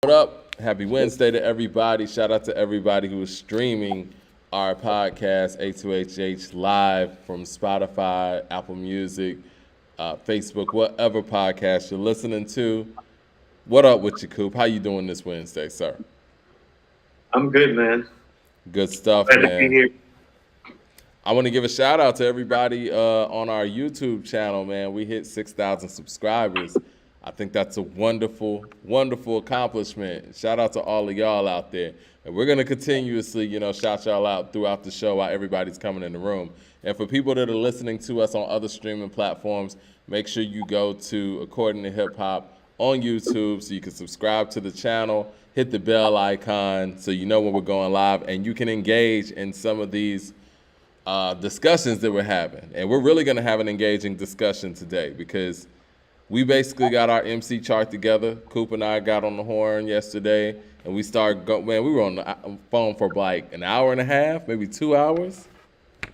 What up? Happy Wednesday to everybody. Shout out to everybody who is streaming our podcast, A2HH, live from Spotify, Apple Music, Facebook, whatever podcast you're listening to. What up with you, Coop? How you doing this Wednesday, sir? I'm good, man. Good stuff, Glad to be man. here. I want to give a shout out to everybody on our YouTube channel, man. We hit 6,000 subscribers. I think that's a wonderful, wonderful accomplishment. Shout out to all of y'all out there. And we're going to continuously, shout y'all out throughout the show while everybody's coming in the room. And for people that are listening to us on other streaming platforms, make sure you go to According to Hip Hop on YouTube so you can subscribe to the channel, hit the bell icon so you know when we're going live, and you can engage in some of these discussions that we're having. And we're really going to have an engaging discussion today because we basically got our MC chart together. Coop and I got on the horn yesterday, and we started man, we were on the phone for like an hour and a half, maybe 2 hours.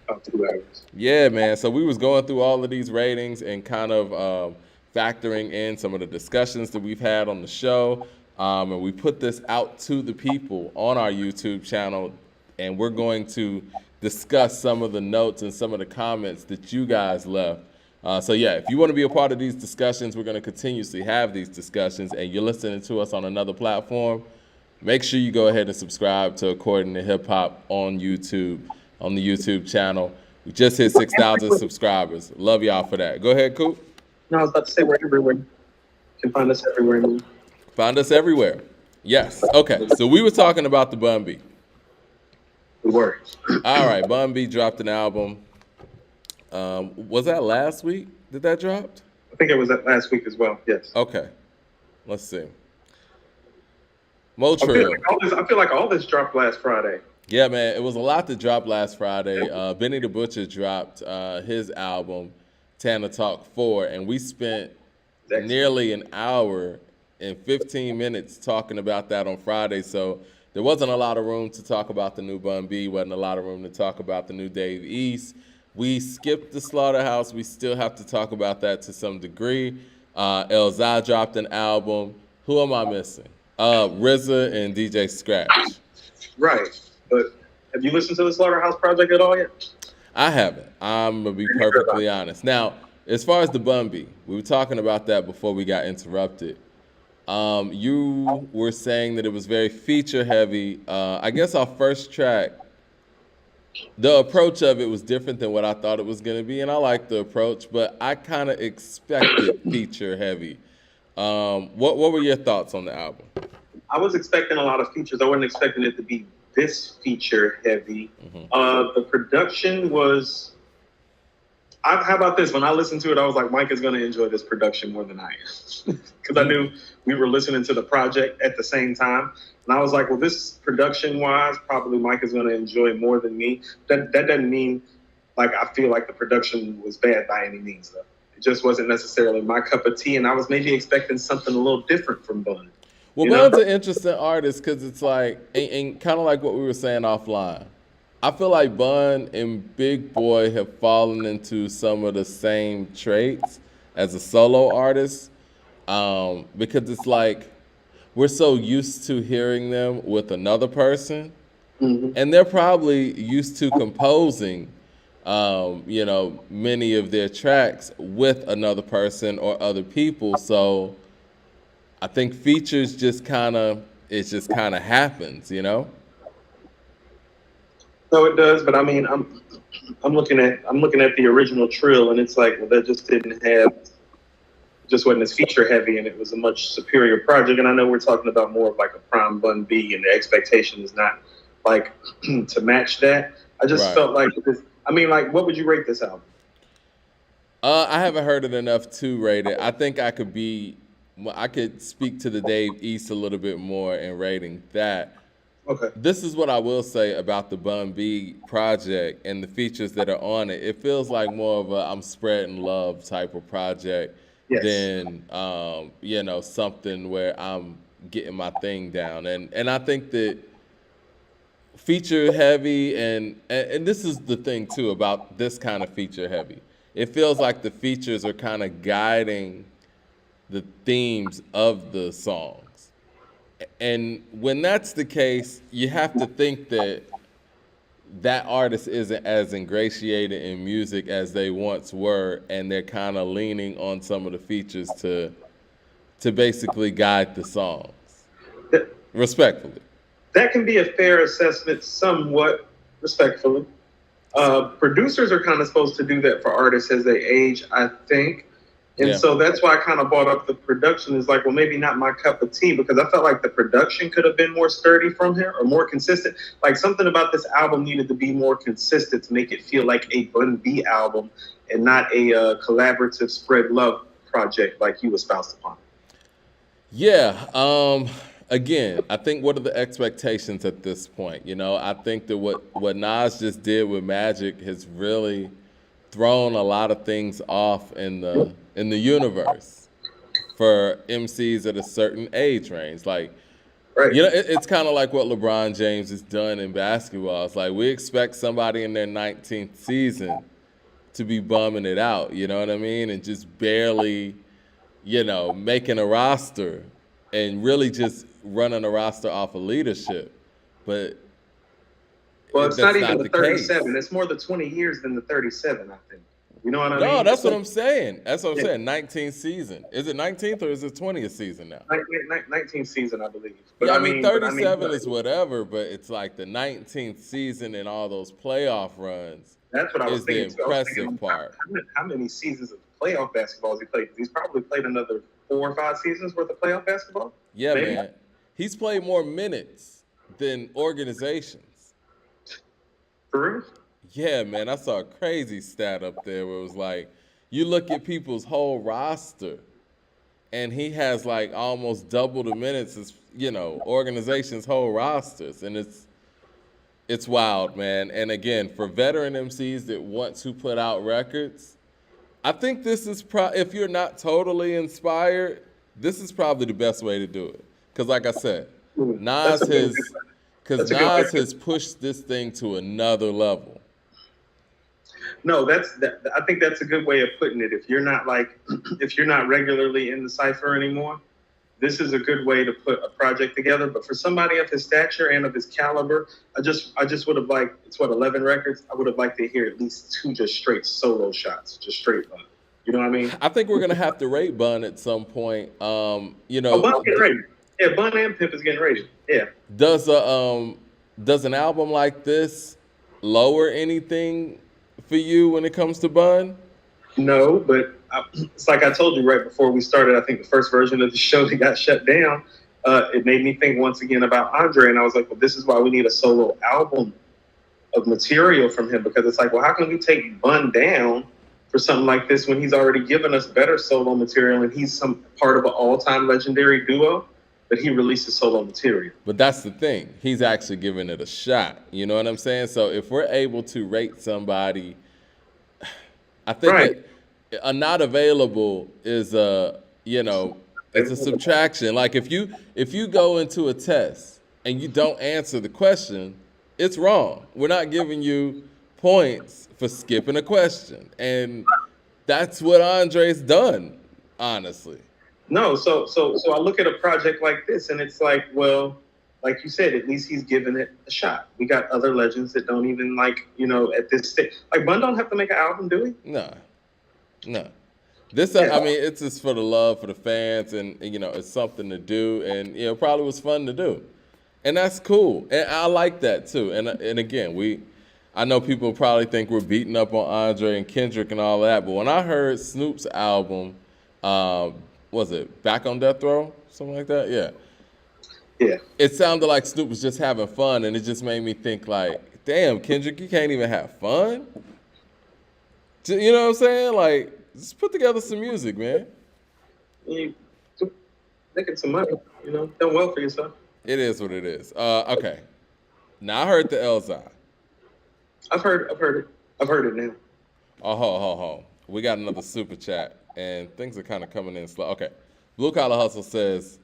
About 2 hours. Yeah, man. So we was going through all of these ratings and kind of factoring in some of the discussions that we've had on the show. And we put this out to the people on our YouTube channel, and we're going to discuss some of the notes and some of the comments that you guys left. So yeah, if you want to be a part of these discussions, we're going to continuously have these discussions, and you're listening to us on another platform, make sure you go ahead and subscribe to According to Hip Hop on YouTube, on the YouTube channel. We just hit 6,000 subscribers. Love y'all for that. Go ahead, Coop. No, I was about to say we're everywhere. You can find us everywhere, man. Find us everywhere. Yes. Okay. So we were talking about the Bun B. We were. All right. Bun B dropped an album. Was that last week? Did that drop? I think it was that last week as well. Yes. Okay. Let's see. I feel, Motrill. like all this, I feel like all this dropped last Friday. Yeah, man. It was a lot that dropped last Friday. Benny the Butcher dropped his album, Tana Talk 4, and we spent nearly an hour and 15 minutes talking about that on Friday. So there wasn't a lot of room to talk about the new Bun B, wasn't a lot of room to talk about the new Dave East. We skipped the Slaughterhouse. We still have to talk about that to some degree. Elzai dropped an album. Who am I missing? RZA and DJ Scratch. Right. But have you listened to the Slaughterhouse Project at all yet? I haven't. I'm going to be perfectly honest. Now, as far as the Bun B, we were talking about that before we got interrupted. You were saying that it was very feature heavy. I guess our first track, the approach of it was different than what I thought it was going to be, and I like the approach, but I kind of expected feature heavy. What were your thoughts on the album? I was expecting a lot of features. I wasn't expecting it to be this feature heavy. The production was. How about this? When I listened to it, I was like, Mike is going to enjoy this production more than I am. Because I knew we were listening to the project at the same time. And I was like, well, this production-wise, probably Mike is going to enjoy more than me. That doesn't mean, like, I feel like the production was bad by any means, though. It just wasn't necessarily my cup of tea, and I was maybe expecting something a little different from Bun. Well, Bun's an interesting artist because it's like, and kind of like what we were saying offline. I feel like Bun and Big Boy have fallen into some of the same traits as a solo artist because it's like we're so used to hearing them with another person, and they're probably used to composing, many of their tracks with another person or other people. So I think features just kind of happens, No, it does, but I mean, I'm looking at the original Trill, and it's like, well, that just wasn't as feature heavy, and it was a much superior project. And I know we're talking about more of like a prime Bun B, and the expectation is not like to match that. I just felt like this. I mean, like, what would you rate this album? I haven't heard it enough to rate it. I think I could speak to the Dave East a little bit more in rating that. Okay. This is what I will say about the Bun B project and the features that are on it. It feels like more of a I'm spreading love type of project than something where I'm getting my thing down. And I think that feature heavy and this is the thing too about this kind of feature heavy. It feels like the features are kind of guiding the themes of the songs. And when that's the case, you have to think that that artist isn't as ingratiated in music as they once were, and they're kind of leaning on some of the features to basically guide the songs. That, Respectfully. that can be a fair assessment, somewhat respectfully. Producers are kind of supposed to do that for artists as they age, I think. And Yeah. so that's why I kind of brought up the production is like, well, maybe not my cup of tea, because I felt like the production could have been more sturdy from here or more consistent. Like something about this album needed to be more consistent to make it feel like a Bun B album and not a collaborative spread love project like you espoused upon. Yeah. Again, I think what are the expectations at this point? You know, I think that what Nas just did with Magic has really thrown a lot of things off in the universe for MCs at a certain age range. Like, Right. you know, it's kind of like what LeBron James has done in basketball. It's like we expect somebody in their 19th season to be bumming it out, you know what I mean? And just barely, you know, making a roster and really just running a roster off of leadership. But Well, it's that's not even not the the case. 37. It's more the 20 years than the 37, I think. You know what I mean? No, that's It's what like I'm saying. That's what I'm Yeah. saying. 19th season. Is it 19th or is it 20th season now? 19th season, I believe. But Yeah, I I mean, mean, 37 is whatever, but it's like the 19th season and all those playoff runs that's what I was is the thinking. Too. I was thinking, impressive part. how many seasons of playoff basketball has he played? He's probably played another 4 or 5 seasons worth of playoff basketball. Yeah, Maybe. man. He's played more minutes than organizations. For real? Yeah, man. I saw a crazy stat up there where it was like, you look at people's whole roster, and he has like almost double the minutes as, you know, organizations' whole rosters. And it's wild, man. And again, for veteran MCs that want to put out records, I think this is if you're not totally inspired, this is probably the best way to do it. Because like I said, Nas has pushed this thing to another level. No, I think that's a good way of putting it. If you're not if you're not regularly in the cipher anymore, this is a good way to put a project together. But for somebody of his stature and of his caliber, I just would have liked, it's 11 records. I would have liked to hear at least 2 just straight solo shots, just straight Bun. You know what I mean? I think we're gonna have to rate Bun at some point. You know, Bun's getting rated. Yeah, Bun and Pimp is getting rated. Yeah. Does an album like this lower anything for you when it comes to Bun? No, but it's like I told you right before we started. I think the first version of the show that got shut down, it made me think once again about Andre, and I was like, well, this is why we need a solo album of material from him, because it's like, well, how can we take Bun down for something like this when he's already given us better solo material and he's some part of an all-time legendary duo, but he releases solo material. But that's the thing. He's actually giving it a shot. You know what I'm saying? So if we're able to rate somebody, I think Right. a not available is it's a subtraction. Like if you go into a test and you don't answer the question, it's wrong. We're not giving you points for skipping a question. And that's what Andre's done, honestly. No, so I look at a project like this and it's like, well, like you said, at least he's given it a shot. We got other legends that don't even at this stage. Like Bun don't have to make an album, do we? No. This, I mean, it's just for the love for the fans, and it's something to do, and it probably was fun to do, and that's cool, and I like that too. And again, I know people probably think we're beating up on Andre and Kendrick and all that, but when I heard Snoop's album, was it Back on Death Row, something like that? Yeah. Yeah. It sounded like Snoop was just having fun, and it just made me think like, damn, Kendrick, you can't even have fun? You know what I'm saying? Like, just put together some music, man. You making some money, done well for yourself. It is what it is. Okay. Now I heard the Elzai. I've heard it now. Oh, ho. We got another super chat, and things are kind of coming in slow. Okay. Blue Collar Hustle says,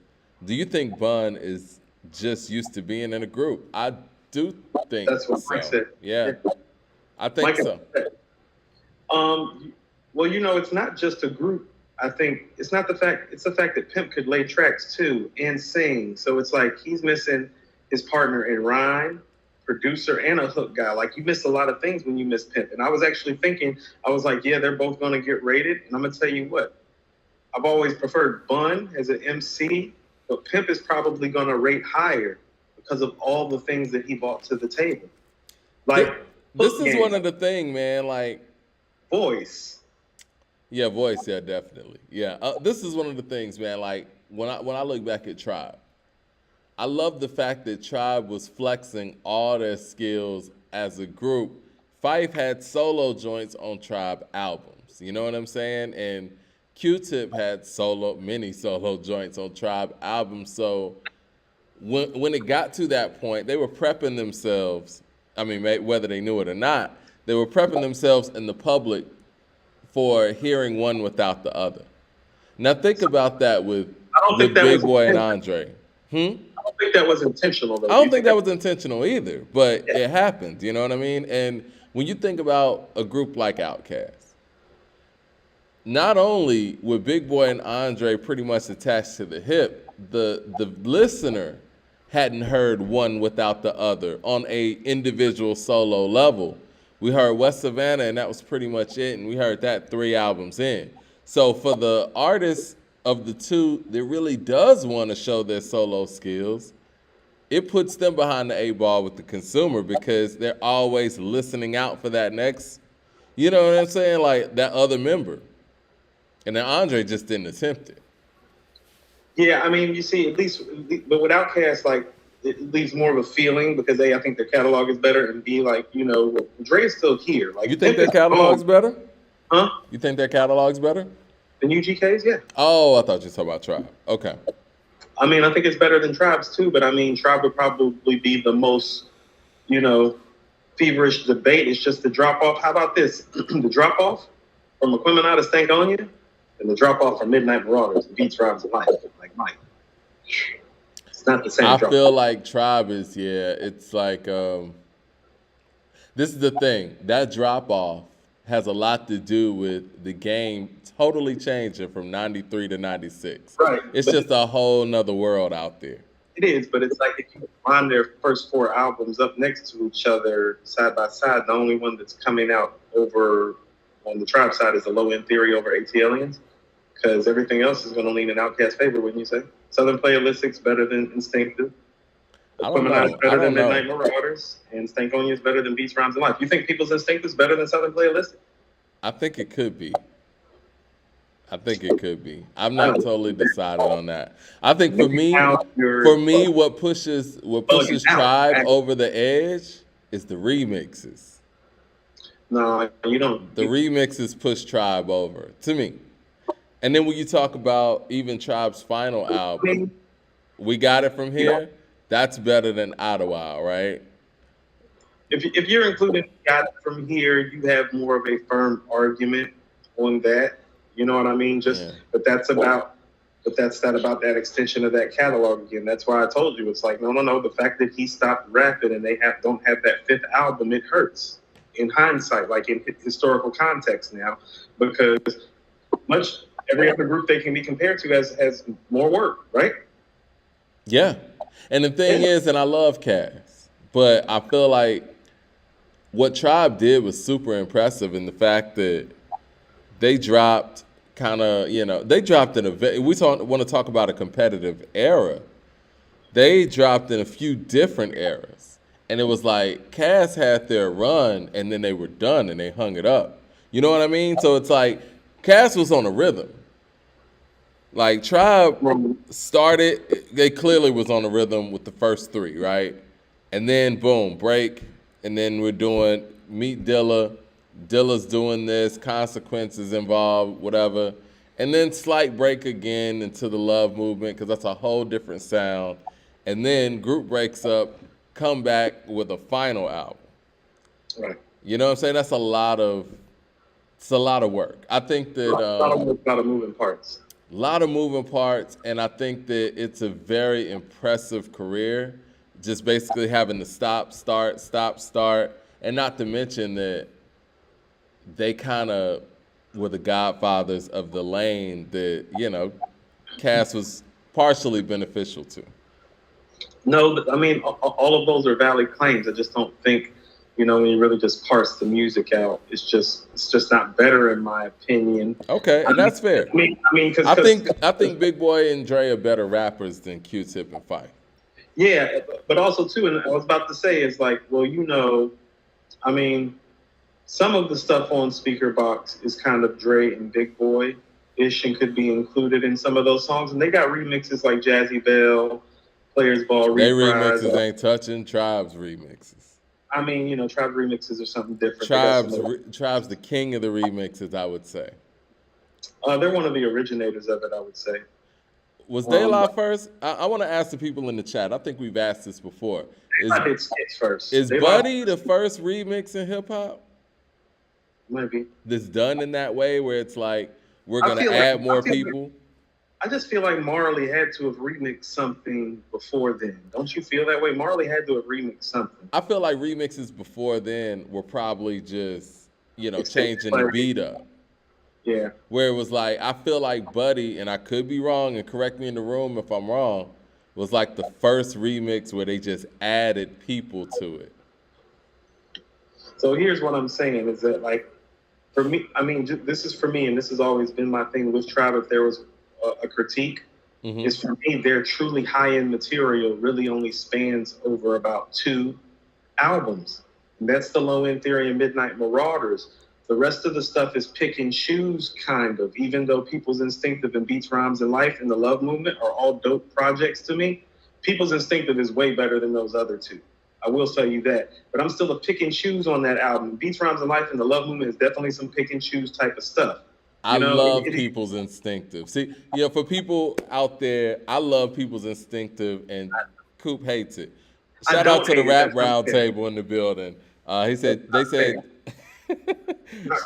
do you think Bun is just used to being in a group? I do think that's what Mike said. Yeah. I think Mike so. Said. Well, it's not just a group. I think it's not the fact, it's the fact that Pimp could lay tracks too and sing. So it's like he's missing his partner in rhyme, producer, and a hook guy. Like you missed a lot of things when you miss Pimp. And I was actually thinking, I was like, yeah, they're both going to get rated. And I'm going to tell you what, I've always preferred Bun as an MC, but Pimp is probably going to rate higher because of all the things that he brought to the table. Like, this is one of the things, man. Like, voice. Yeah, voice. Yeah, definitely. Yeah, this is one of the things, man. Like when I look back at Tribe, I love the fact that Tribe was flexing all their skills as a group. Fife had solo joints on Tribe albums. You know what I'm saying? And Q-Tip had many solo joints on Tribe albums. So when it got to that point, they were prepping themselves. I mean, whether they knew it or not, they were prepping themselves in the public for hearing one without the other. Now think about that with Big Boy and Andre. I don't think that was intentional, though. I don't think that was intentional either, but it happened. You know what I mean? And when you think about a group like Outkast, not only were Big Boy and Andre pretty much attached to the hip, the listener hadn't heard one without the other on a individual solo level. We heard West Savannah, and that was pretty much it, and we heard that 3 albums in. So for the artist of the two that really does want to show their solo skills, it puts them behind the 8 ball with the consumer because they're always listening out for that next, you know what I'm saying, like that other member. And then Andre just didn't attempt it. Yeah, I mean, you see, at least, but with Outkast, like, it leaves more of a feeling because A, I think their catalog is better, and B, like, you know, Dre is still here. Like, you think their catalog's better? Huh? You think their catalog's better? The UGK's, yeah. Oh, I thought you were talking about Tribe. Okay. I mean, I think it's better than Tribe's too, but I mean, Tribe would probably be the most, you know, feverish debate. It's just the drop off. How about this? The drop off from Equipment to Stank on You, and the drop off from Midnight Marauders, Beats, Rhymes, and Life. Like, Mike. It's not the same. I feel like Tribe is, it's like, this is the thing. That drop off has a lot to do with the game totally changing from 93 to 96. Right. It's just a whole nother world out there. It is, but it's like if you line their first 4 albums up next to each other, side by side, the only one that's coming out over on the Tribe side is a Low End Theory over AT Aliens, because everything else is going to lean in Outkast's favor, wouldn't you say? Southern Playalistic's better than Instinctive. I don't know. Is better than Midnight Marauders, and Stankonia is better than Beats, Rhymes, and Life. You think People's Instinct is better than Southern Playalistic? I think it could be. I'm not totally decided on that. I think for me, what pushes Tribe over the edge is the remixes. No, you don't. The remixes push Tribe over to me. And then when you talk about even Tribe's final album, We Got It From Here, that's better than Ottawa, right? If you're including Got It From Here, you have more of a firm argument on that. You know what I mean? But that's not about that extension of that catalog again. That's why I told you it's like no. The fact that he stopped rapping and they don't have that 5th album, it hurts in hindsight, like in historical context now, because every other group they can be compared to has more work, right? Yeah. And the thing is, and I love Cass, but I feel like what Tribe did was super impressive in the fact that they dropped they dropped in we want to talk about a competitive era. They dropped in a few different eras. And it was like Cass had their run and then they were done and they hung it up. You know what I mean? So it's like Cass was on a rhythm. Like Tribe started, they clearly was on a rhythm with the first 3, right? And then boom, break, and then we're doing Meet Dilla. Dilla's doing this, Consequences involved, whatever. And then slight break again into the Love Movement, because that's a whole different sound. And then group breaks up, come back with a final album. Right. You know what I'm saying? That's a lot of work. I think that a lot of moving parts. A lot of moving parts, and I think that it's a very impressive career. Just basically having to stop, start, and not to mention that they kind of were the godfathers of the lane that, Cass was partially beneficial to. No, but I mean, all of those are valid claims. I just don't think, when you really just parse the music out, it's just not better in my opinion. Okay, and that's fair. Because I think Big Boy and Dre are better rappers than Q-Tip and Phife. yeah, but also too, and I was about to say is like, well, I mean, some of the stuff on Speaker Box is kind of Dre and Big Boy ish and could be included in some of those songs, and they got remixes like Jazzy Bell, Players Ball, They Reprise. remixes ain't touching Tribe's remixes. I mean, Tribe remixes are something different. Tribe's the king of the remixes, I would say. They're one of the originators of it, I would say. Was De La first? I want to ask the people in the chat. I think we've asked this before. I did Skits first. Is Buddy the first remix in hip hop? Maybe. That's done in that way where it's like we're gonna add more people. I just feel like Marley had to have remixed something before then. Don't you feel that way? Marley had to have remixed something. I feel like remixes before then were probably just, changing the beat up. Yeah. Where it was like, I feel like Buddy, and I could be wrong, and correct me in the room if I'm wrong, was like the first remix where they just added people to it. So here's what I'm saying is that, like, for me, I mean, this is for me, and this has always been my thing with Tribe. If there was a critique, is for me, their truly high-end material really only spans over about 2 albums. And that's the Low End Theory and Midnight Marauders. The rest of the stuff is pick and choose, kind of, even though People's Instinctive and Beats, Rhymes, and Life and the Love Movement are all dope projects to me. People's Instinctive is way better than those other 2. I will tell you that. But I'm still a pick and choose on that album. Beats, Rhymes, and Life and the Love Movement is definitely some pick and choose type of stuff. I love People's Instinctive. See, for people out there, I love People's Instinctive, and Coop hates it. Shout out to the Rap Roundtable in the building. They said. Not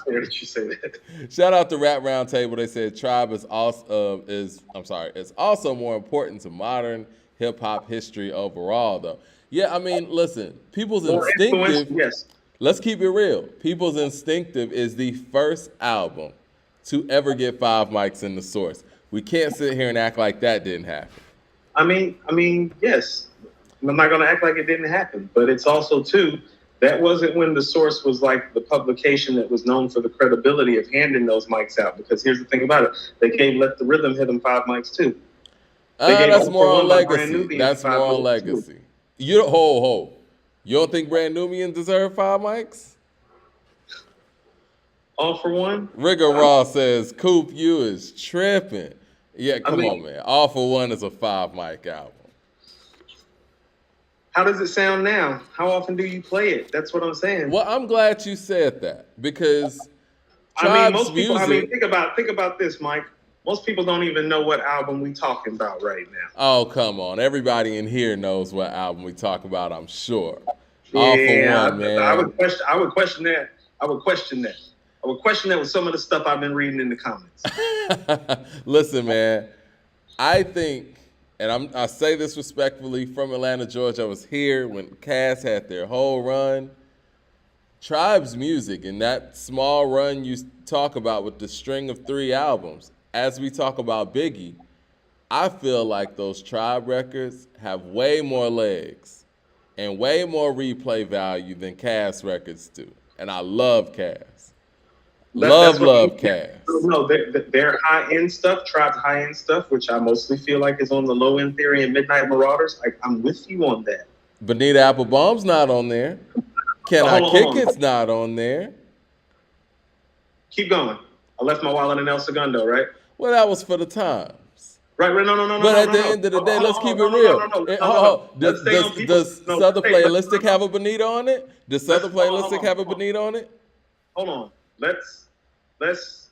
fair that you say that. Shout out to Rap Roundtable. They said Tribe is also more important to modern hip hop history overall, though. Yeah, I mean, listen, People's Instinctive. Yes. Let's keep it real. People's Instinctive is the first album to ever get 5 mics in the Source. We can't sit here and act like that didn't happen. I mean, yes. I'm not gonna act like it didn't happen, but it's also too. That wasn't when the Source was like the publication that was known for the credibility of handing those mics out. Because here's the thing about it: they gave Let the Rhythm Hit them 5 mics too. That's more on legacy. That's more on legacy. You don't think Brand Nubian deserved 5 mics? All for One? Rigger Raw says, Coop, you is tripping. Yeah, come on, man. All for One is a 5 mic album. How does it sound now? How often do you play it? That's what I'm saying. Well, I'm glad you said that because most people. Think about this, Mike. Most people don't even know what album we talking about right now. Oh, come on! Everybody in here knows what album we talk about. I'm sure. Yeah, All for One, man. I would question that. I would question that with some of the stuff I've been reading in the comments. Listen, man. I think. And I say this respectfully from Atlanta, Georgia. I was here when Cass had their whole run. Tribe's music and that small run you talk about with the string of 3 albums, as we talk about Biggie, I feel like those Tribe records have way more legs and way more replay value than Cass records do. And I love Cass. Love Cass. No, their high-end stuff, Tribe's high-end stuff, which I mostly feel like is on the Low End Theory and Midnight Marauders. I'm with you on that. Bonita Applebaum's not on there. Can I Kick It's not on there. Keep going. I left my wallet in El Segundo, right? Well, that was for the times. Right, no. But at the end of the day, let's keep it real. Does Southern Playalistic have a Bonita on it? Does Southern Playalistic have a Bonita on it? Hold on. Let's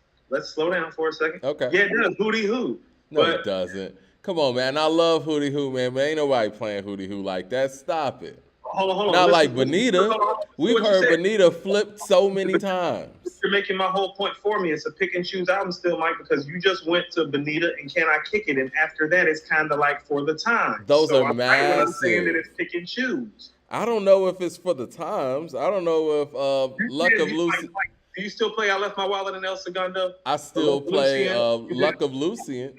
slow down for a second. Okay. Yeah, it does. Hootie Hoo. No, it doesn't. Come on, man. I love Hootie Hoo, man. But ain't nobody playing Hootie Hoo like that. Stop it. Hold on. Not like Bonita. We've heard Bonita flipped so many times. You're making my whole point for me. It's a pick and choose album still, Mike, because you just went to Bonita and Can I Kick It? And after that, it's kind of like for the time. Those are massive. I'm saying that it's pick and choose. I don't know if it's for the times. I don't know if Luck of Lucy. Do you still play I Left My Wallet in El Segundo? I still play Luck of Lucian.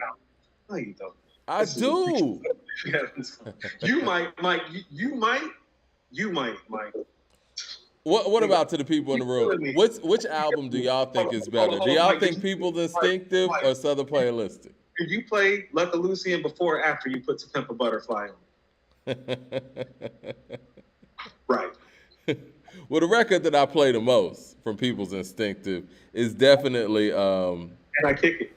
No, you don't. I do. You might, Mike. You might, Mike. What about to the people in the room? Which album do y'all think is better? Do y'all think People's Instinctive or Southern Playalistic? Did you play Luck of Lucian before or after you put To Pimp a Butterfly on? Right. Well, the record that I play the most from People's Instinctive is definitely And I Kick It.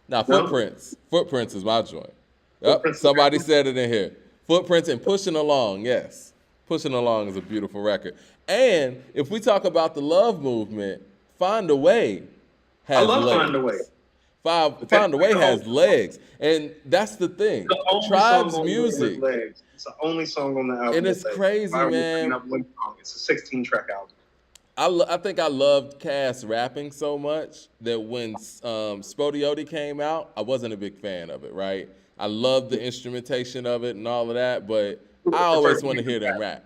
Now, Footprints. Footprints is my joint. Yep, somebody said it in here. Footprints and Pushing Along, yes. Pushing Along is a beautiful record. And if we talk about the love movement, Find a Way has legs. I love Find a Way. Find a Way has legs. And that's the thing. Tribe's music. It's the only song on the album. And it's crazy, man. It's a 16-track album. I think I loved Cass rapping so much that when Spodiote came out, I wasn't a big fan of it, right? I loved the instrumentation of it and all of that, but I always want to hear them rap.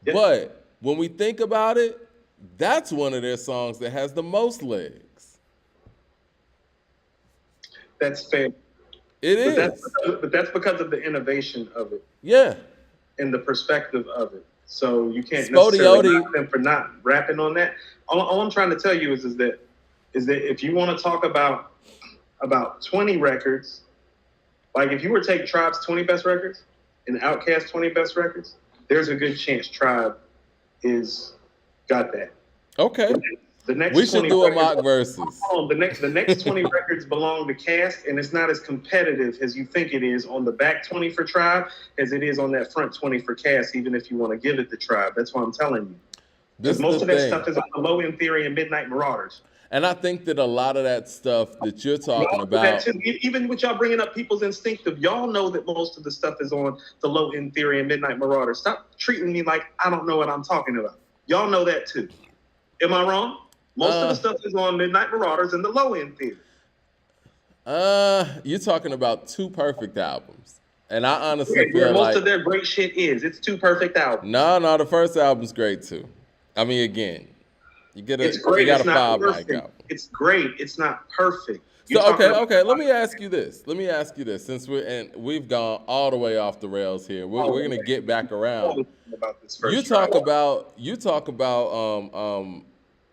Yeah. But when we think about it, that's one of their songs that has the most legs. That's fair. It is. But that's because of the innovation of it. Yeah. And the perspective of it. So you can't necessarily knock them for not rapping on that. All I'm trying to tell you is that if you want to talk about 20 records, like if you were to take Tribe's 20 best records and Outkast's 20 best records, there's a good chance Tribe is got that. Okay. We should do a mock versus. The next 20 records belong to Cass, and it's not as competitive as you think it is on the back 20 for Tribe as it is on that front 20 for Cass, even if you want to give it to Tribe. That's what I'm telling you. Because most of that stuff is on the Low End Theory and Midnight Marauders. And I think that a lot of that stuff that you're talking about, even with y'all bringing up People's Instinctive, y'all know that most of the stuff is on the Low End Theory and Midnight Marauders. Stop treating me like I don't know what I'm talking about. Y'all know that too. Am I wrong? Most of the stuff is on Midnight Marauders and the Low End Theory. You're talking about two perfect albums. And I honestly feel most of their great shit is. It's two perfect albums. No, the first album's great too. I mean, again, you got a 5-mic album. It's great. It's not perfect. Okay. Let me ask you this. Since we've gone all the way off the rails here. We're gonna get back around. You talk about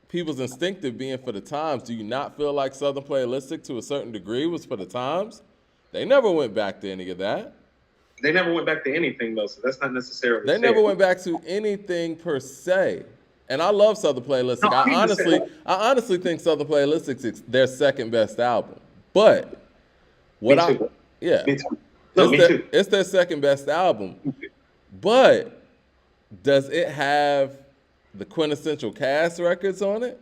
People's Instinctive being for the times. Do you not feel like Southern Playalistic to a certain degree was for the times? They never went back to any of that. They never went back to anything though, so that's not necessarily They never went back to anything per se. And I love Southern Playalistic. No, I honestly think Southern Playalistic is their second best album. But it's their second best album. But does it have the quintessential Cass records on it?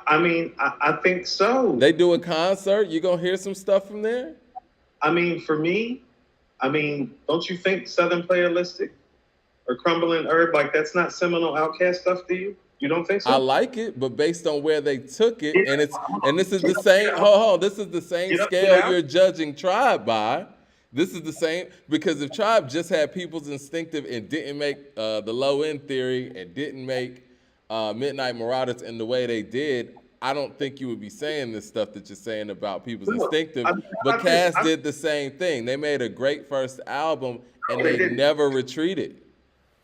I mean, I think so. They do a concert. You gonna hear some stuff from there? I mean, for me, don't you think Southern Playalistic or Crumbling Herb, like that's not seminal Outkast stuff to you? You don't think so? I like it, but based on where they took it, and this is the same. This is the same scale you're judging Tribe by. This is the same, because if Tribe just had People's Instinctive and didn't make the Low End Theory and didn't make Midnight Marauders in the way they did, I don't think you would be saying this stuff that you're saying about People's Instinctive. But Cass did the same thing. They made a great first album and they never retreated.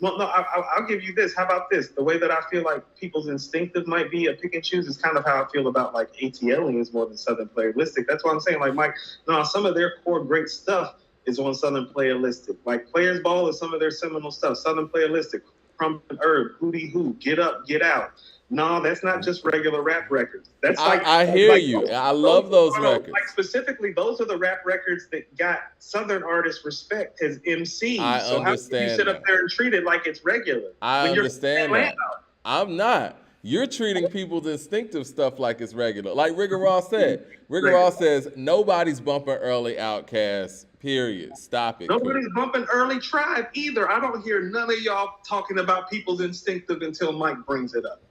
Well, no, I'll give you this. How about this? The way that I feel like People's Instinctive might be a pick and choose is kind of how I feel about like ATLians more than Southern Playalistic. That's why I'm saying, like, Mike, no, some of their core great stuff is on Southern Playalistic. Like Players Ball is some of their seminal stuff. Southern Playalistic, Crumbling Herb, Hootie Hoo, Get Up, Get Out. No, that's not just regular rap records. That's I hear you. I love those records. Like specifically, those are the rap records that got Southern artists respect as Emcee. I so understand. How can you sit up there and treat it like it's regular? I understand that. I'm not. You're treating People's Instinctive stuff like it's regular. Like Rigor Ross said. Rigor Ross says nobody's bumping early Outkast. Period. Stop it. Nobody's bumping early Tribe either. I don't hear none of y'all talking about People's Instinctive until Mike brings it up.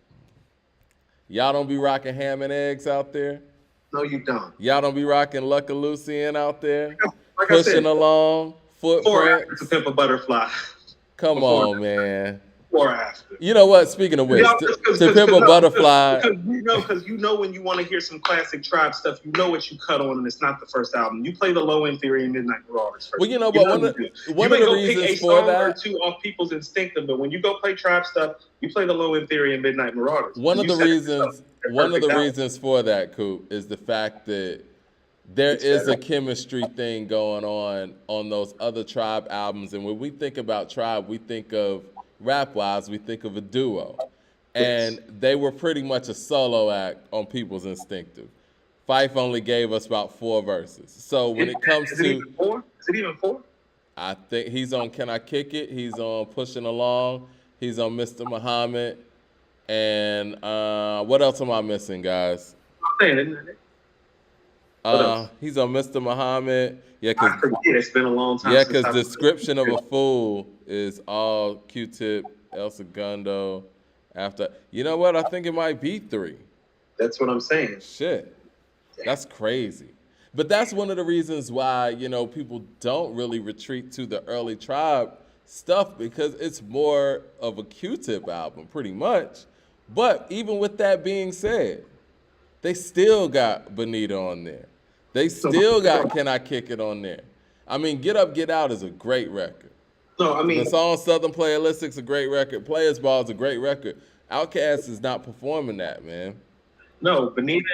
Y'all don't be rocking Ham and Eggs out there? No, you don't. Y'all don't be rocking Luck of Lucian out there? Like Pushing along, Footprints. To Pimp a Butterfly. Come on, man. before or after? You know what? Speaking of which, Yeah, to Pimp a Butterfly. Because you know when you want to hear some classic Tribe stuff, you know what you cut on, and it's not the first album. You play the Low End Theory and Midnight Marauders first. Well, you know, but one of the reasons for that, or two off People's Instinctive, but when you go play Tribe stuff, you play the Low End Theory and Midnight Marauders. One of the reasons for that, Coop, is the fact that there is a chemistry thing going on those other Tribe albums, and when we think about Tribe, we think of rap-wise, we think of a duo, and they were pretty much a solo act on People's Instinctive. Fife only gave us about 4 verses. So when it comes to, is it even 4? I think he's on Can I Kick It? He's on Pushing Along. He's on Mr. Muhammad. And what else am I missing, guys? He's on Mr. Muhammad. Yeah, I forget. It's been a long time. Yeah, because Description of a Fool is all Q-Tip, El Segundo. After, you know what? I think it might be 3. That's what I'm saying. Shit, that's crazy. But that's one of the reasons why, you know, people don't really retreat to the early Tribe stuff, because it's more of a Q-Tip album, pretty much. But even with that being said, they still got Bonita on there. They still got Can I Kick It on there. I mean, Get Up, Get Out is a great record. No, I mean, the song Southern Playalistic's a great record. Players Ball is a great record. Outkast is not performing that, man. No, Bonita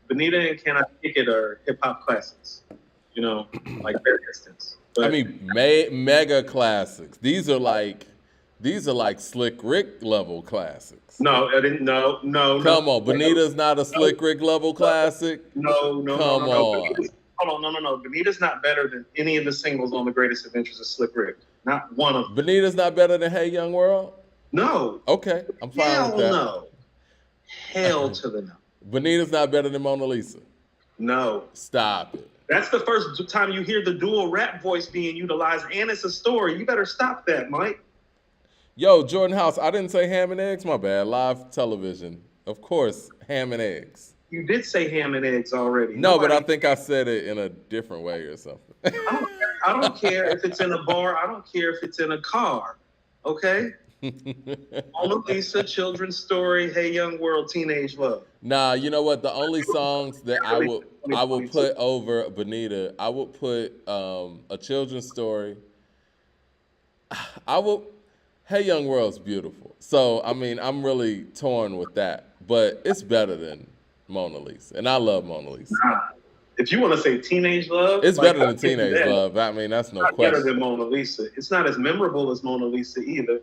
and Can I Kick It are hip hop classics. You know, like their distance. I mean, mega classics. These are like Slick Rick level classics. No, I didn't. No. Come on, Bonita's not a Slick Rick level classic. No. Come on. Hold on, no. Bonita's not better than any of the singles on The Greatest Adventures of Slick Rick. Not one of them. Bonita's not better than Hey Young World? No. Okay, I'm fine with that. No. Hell to the no. Bonita's not better than Mona Lisa? No. Stop it. That's the first time you hear the dual rap voice being utilized, and it's a story. You better stop that, Mike. Yo, Jordan House, I didn't say ham and eggs, my bad. Live television. Of course, ham and eggs. You did say ham and eggs already. No, but I think I said it in a different way or something. I don't care if it's in a bar. I don't care if it's in a car. Okay? Mona Lisa, Children's Story, Hey Young World, Teenage Love. Nah, you know what? The only songs that I would put over Bonita, I would put A Children's Story. Hey Young World's beautiful. So, I mean, I'm really torn with that. But it's better than Mona Lisa. And I love Mona Lisa. If you want to say Teenage Love, it's better than Teenage Love. I mean, that's no question. Better than Mona Lisa. It's not as memorable as Mona Lisa either.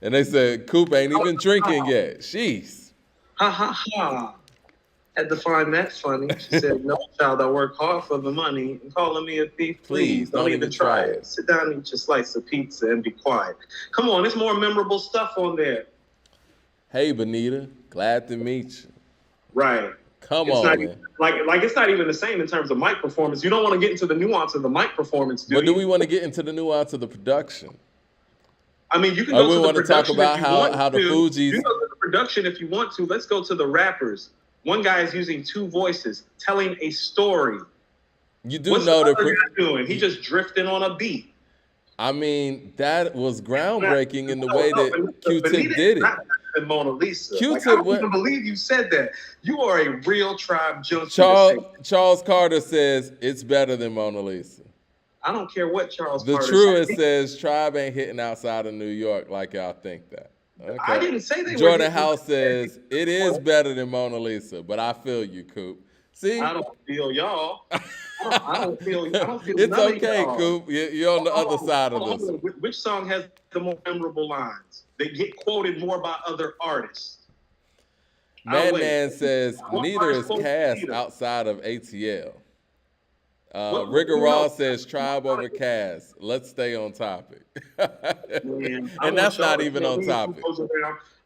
And they said, Coop ain't even drinking yet. Jeez. Ha ha ha. Had to find that funny. She said, no, child, I work hard for the money. And calling me a thief, please don't even try it. Sit down and eat your slice of pizza and be quiet. Come on, there's more memorable stuff on there. Hey, Bonita, glad to meet you. Right. Come on, man. Like it's not even the same in terms of mic performance. You don't want to get into the nuance of the mic performance, do you? But do we want to get into the nuance of the production? I mean, you can go to the production. We want to talk about how the Fugees. You can go to the production if you want to. Let's go to the rappers. One guy is using 2 voices, telling a story. You do What's know the other guy doing? He just drifting on a beat. I mean, that was groundbreaking in the way that Q-Tip did it. Not than Mona Lisa. Q-Tip I don't even believe you said that. You are a real Tribe junkie. Charles Carter says it's better than Mona Lisa. I don't care what Charles Carter says. The Truest says Tribe ain't hitting outside of New York like y'all think that. Okay. I didn't say they Jordan were House says it is better than Mona Lisa, but I feel you, Coop. See, I don't feel y'all. I don't feel. It's okay, Coop. You're on the other side of this. Which song has the more memorable lines? They get quoted more by other artists. Man says neither is Cass outside of ATL. Rigger Ross says Tribe over Cass. Let's stay on topic. And that's not even on topic.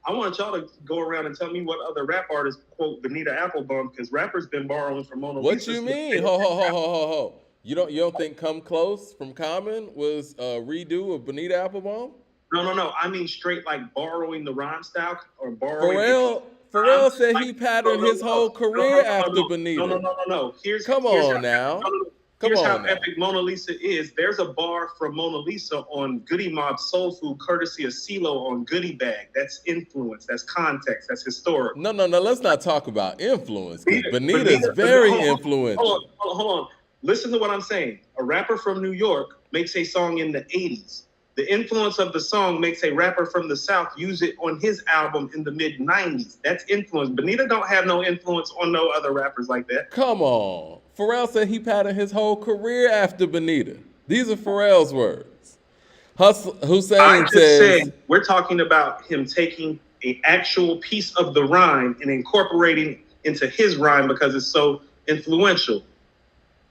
I want y'all to go around and tell me what other rap artists quote Bonita Applebum, because rappers been borrowing from Mona Lisa. What you mean? Ho. You don't think Come Close from Common was a redo of Bonita Applebum? No. I mean straight like borrowing the rhyme style or borrowing. Pharrell said he patterned his whole career after Bonita. No. Come on now. here's how on now. epic Mona Lisa is. There's a bar from Mona Lisa on Goody Mob Soul Food, courtesy of CeeLo on Goodie Bag. That's influence. That's context. That's historical. No. Let's not talk about influence because Bonita is very influential. Hold on. Listen to what I'm saying. A rapper from New York makes a song in the 80s. The influence of the song makes a rapper from the South use it on his album in the mid-90s. That's influence. Bonita don't have no influence on no other rappers like that. Come on. Pharrell said he patterned his whole career after Bonita. These are Pharrell's words. Hussein says, we're talking about him taking an actual piece of the rhyme and incorporating into his rhyme because it's so influential.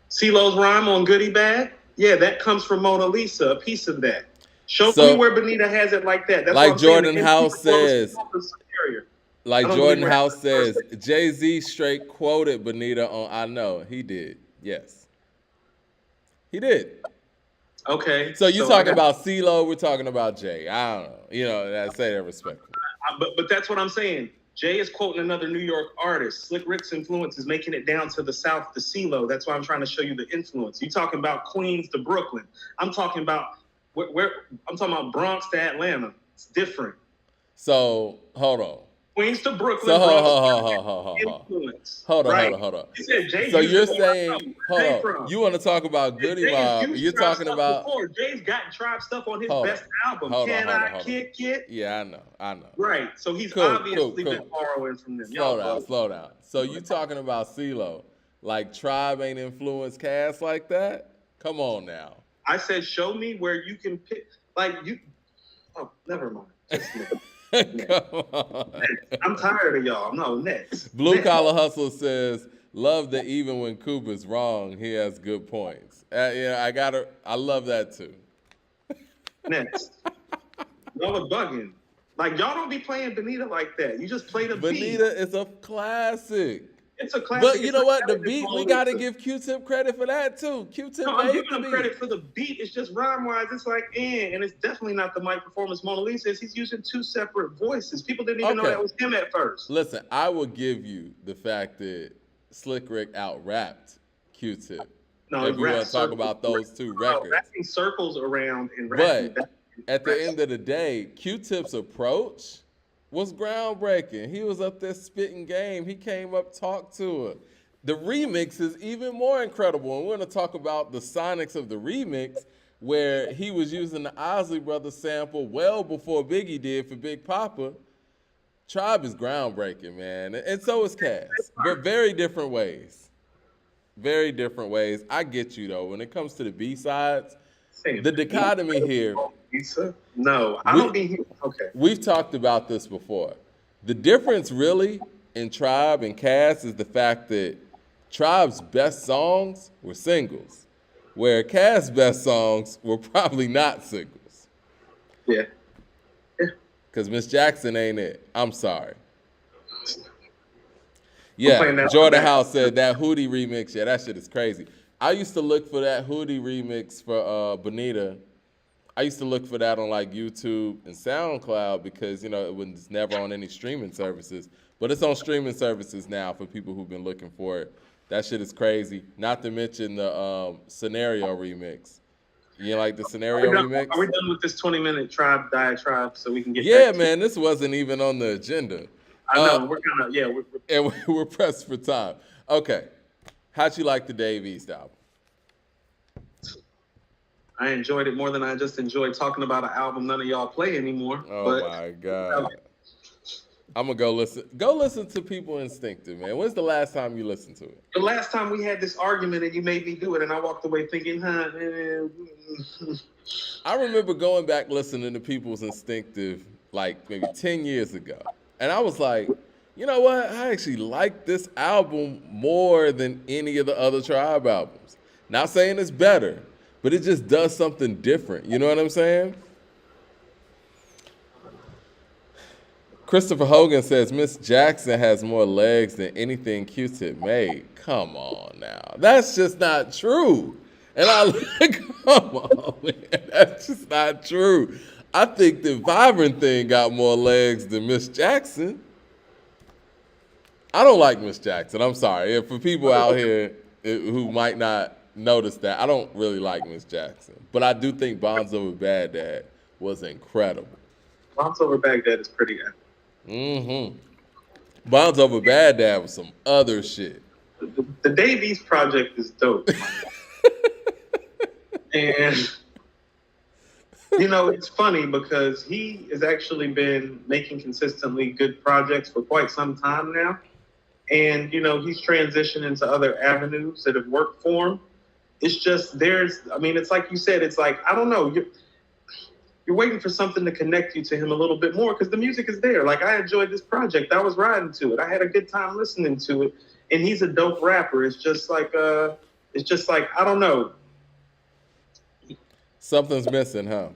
CeeLo's rhyme on Goodie Bag, yeah, that comes from Mona Lisa, a piece of that. Show me where Bonita has it like that. That's like Jordan House says. Like Jordan House says, Jay-Z straight quoted Bonita on I Know. He did. Yes. He did. Okay. So you're talking about CeeLo, we're talking about Jay. I don't know. You know, I say that respectfully. But that's what I'm saying. Jay is quoting another New York artist. Slick Rick's influence is making it down to the South to CeeLo. That's why I'm trying to show you the influence. You're talking about Queens to Brooklyn. I'm talking about I'm talking about Bronx to Atlanta. It's different. So hold on. Queens to Brooklyn. So hold on. So you're saying, you want to talk about Goodie Mob? You're talking about Jay's got Tribe stuff on his best album. Can I kick it? Yeah, I know. Right. So he's obviously been borrowing from them. Slow down. So you talking about CeeLo? Like Tribe ain't influenced Cass like that? Come on now. I said, show me where you can pick. Like you. Oh, never mind. Come on. I'm tired of y'all. No, next. Blue Collar Hustle says, love that even when Cooper's wrong, he has good points. I love that too. Next. Y'all are bugging. Like, y'all don't be playing Bonita like that. You just play the beat. Bonita is a classic. It's a classic. But you know what? The beat, we got to give Q-Tip credit for that too. Q-Tip I'm giving him credit for the beat. It's just rhyme-wise, it's like, and it's definitely not the mic performance Mona Lisa is. He's using two separate voices. People didn't even know that was him at first. Listen, I will give you the fact that Slick Rick out-rapped Q-Tip. No, if you want to talk about those two records. Rapping circles around and rapping. But at the end of the day, Q-Tip's approach was groundbreaking. He was up there spitting game. He came up, talked to her. The remix is even more incredible. And we're going to talk about the sonics of the remix where he was using the Isley Brothers sample well before Biggie did for Big Papa. Tribe is groundbreaking, man. And so is Cass. But very different ways. Very different ways. I get you, though. When it comes to the B-sides, the dichotomy here. No, I don't be okay. We've talked about this before. The difference really in Tribe and Cass is the fact that Tribe's best songs were singles, where Cass' best songs were probably not singles. Yeah. Because Miss Jackson ain't it. I'm sorry. Yeah, Jordan House said that Hootie remix, that shit is crazy. I used to look for that Hootie remix for Bonita. I used to look for that on like YouTube and SoundCloud because, it was never on any streaming services. But it's on streaming services now for people who've been looking for it. That shit is crazy. Not to mention the Scenario remix. You like the Scenario remix? Are we done with this 20-minute Tribe diatribe so we can get back to man, this wasn't even on the agenda. I know. We're kind of, and we're pressed for time. Okay. How'd you like the Dave East album? I enjoyed it more than I just enjoyed talking about an album none of y'all play anymore. My God. I'm going to go listen. Go listen to People Instinctive, man. When's the last time you listened to it? The last time we had this argument and you made me do it and I walked away thinking, I remember going back listening to People's Instinctive like maybe 10 years ago. And I was like, you know what? I actually like this album more than any of the other Tribe albums. Not saying it's better, but it just does something different. You know what I'm saying? Christopher Hogan says, Miss Jackson has more legs than anything Q-Tip made. Come on now. That's just not true. And come on, man. That's just not true. I think the Vibrant thing got more legs than Miss Jackson. I don't like Miss Jackson. I'm sorry. For people out here who might not noticed that. I don't really like Miss Jackson, but I do think Bonds Over Bad Dad was incredible. Moms Over Baghdad is pretty epic. Mm-hmm. Bonds Over Bad Dad was some other shit. The Dave East project is dope. And it's funny because he has actually been making consistently good projects for quite some time now. And, he's transitioned into other avenues that have worked for him. It's just it's like you said, it's like, I don't know, you're waiting for something to connect you to him a little bit more because the music is there. Like, I enjoyed this project. I was riding to it. I had a good time listening to it. And he's a dope rapper. It's just like, I don't know. Something's missing, huh?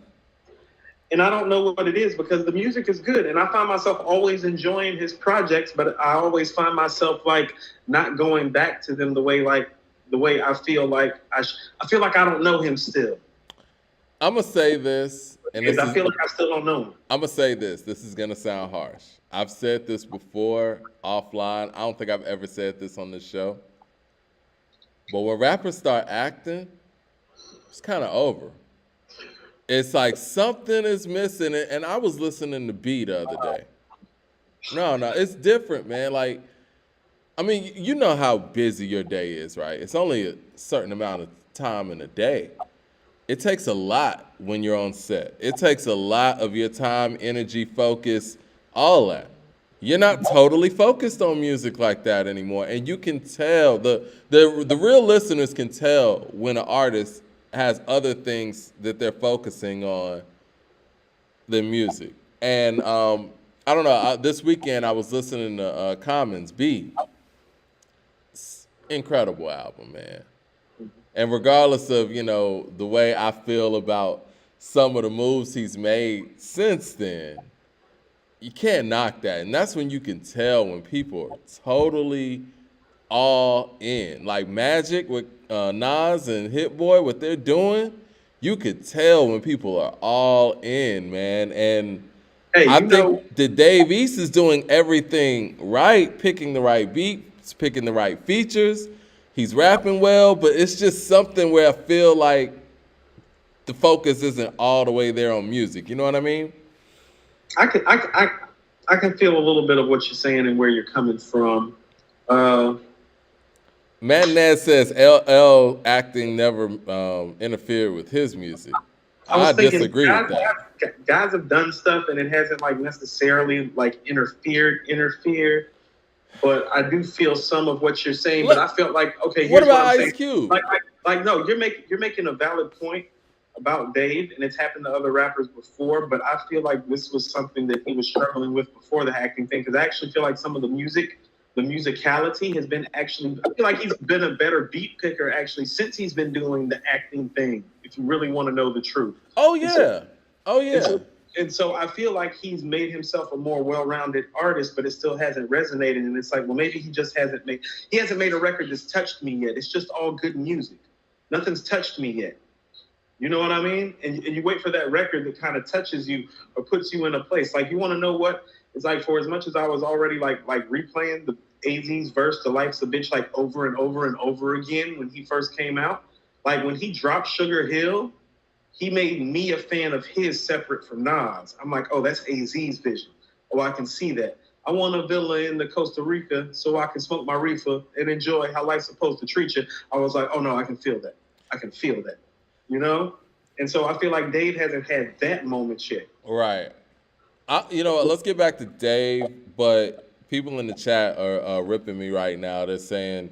And I don't know what it is because the music is good. And I find myself always enjoying his projects, but I always find myself like not going back to them the way I feel like I feel like I don't know him still. I'm gonna say this, and I feel like I still don't know him. I'm gonna say this. This is gonna sound harsh. I've said this before offline. I don't think I've ever said this on this show. But when rappers start acting, it's kind of over. It's like something is missing, and I was listening to B the other day. No, it's different, man. Like, I mean, you know how busy your day is, right? It's only a certain amount of time in a day. It takes a lot when you're on set. It takes a lot of your time, energy, focus, all that. You're not totally focused on music like that anymore, and you can tell the real listeners can tell when an artist has other things that they're focusing on than music. And I don't know. This weekend I was listening to Common's B. Incredible album, man. And regardless of, the way I feel about some of the moves he's made since then, you can't knock that. And that's when you can tell when people are totally all in. Like Magic with Nas and Hit Boy, what they're doing, you could tell when people are all in, man. And I think that Dave East is doing everything right, picking the right beats, picking the right features. He's rapping well, but it's just something where I feel like the focus isn't all the way there on music. You know what I mean? I can feel a little bit of what you're saying and where you're coming from. Matt Ned says LL acting never interfered with his music. I disagree with that. Guys have done stuff and it hasn't like necessarily like interfered. But I do feel some of what you're saying. But I felt like, okay, what here's about what I'm Ice Cube? Like, no, you're making a valid point about Dave, and it's happened to other rappers before. But I feel like this was something that he was struggling with before the acting thing, because I actually feel like some of the musicality has been actually. I feel like he's been a better beat picker actually since he's been doing the acting thing. If you really want to know the truth. Oh yeah. And so I feel like he's made himself a more well-rounded artist, but it still hasn't resonated. And it's like, well, maybe he just hasn't made a record that's touched me yet. It's just all good music. Nothing's touched me yet. You know what I mean? And you wait for that record that kind of touches you or puts you in a place. Like, you want to know what? It's like, for as much as I was already like replaying the AZ's verse, "The Life's a Bitch," like over and over and over again when he first came out. Like when he dropped Sugar Hill, he made me a fan of his separate from Nas. I'm like, oh, that's AZ's vision. Oh, I can see that. I want a villa in the Costa Rica so I can smoke my reefer and enjoy how life's supposed to treat you. I was like, oh, no, I can feel that. I can feel that, And so I feel like Dave hasn't had that moment yet. Right. Let's get back to Dave, but people in the chat are ripping me right now. They're saying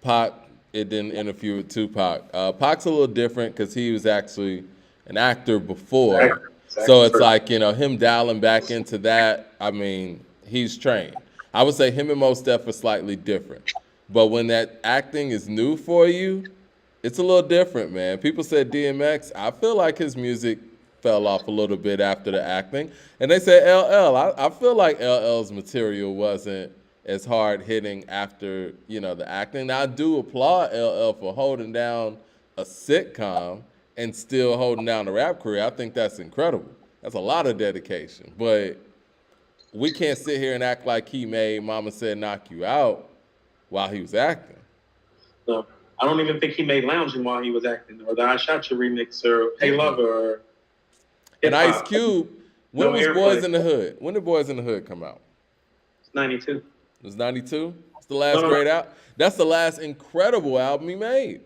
Pac, it didn't interfere with Tupac. Pac's a little different because he was actually an actor before. Exactly. So it's like, him dialing back into that, I mean, he's trained. I would say him and Mos Def are slightly different. But when that acting is new for you, it's a little different, man. People said DMX, I feel like his music fell off a little bit after the acting. And they said LL. I feel like LL's material wasn't as hard hitting after, the acting. Now, I do applaud LL for holding down a sitcom and still holding down the rap career. I think that's incredible. That's a lot of dedication. But we can't sit here and act like he made Mama Said Knock You Out while he was acting. No, I don't even think he made Lounging while he was acting, or the I Shot You remix, or Hey Lover, or And Hip Ice Hop. Cube, when No was Boys airplay. in the Hood? When did Boys in the Hood come out? It's 92. It was 92? It's the No, last no, no. great album. That's the last incredible album he made.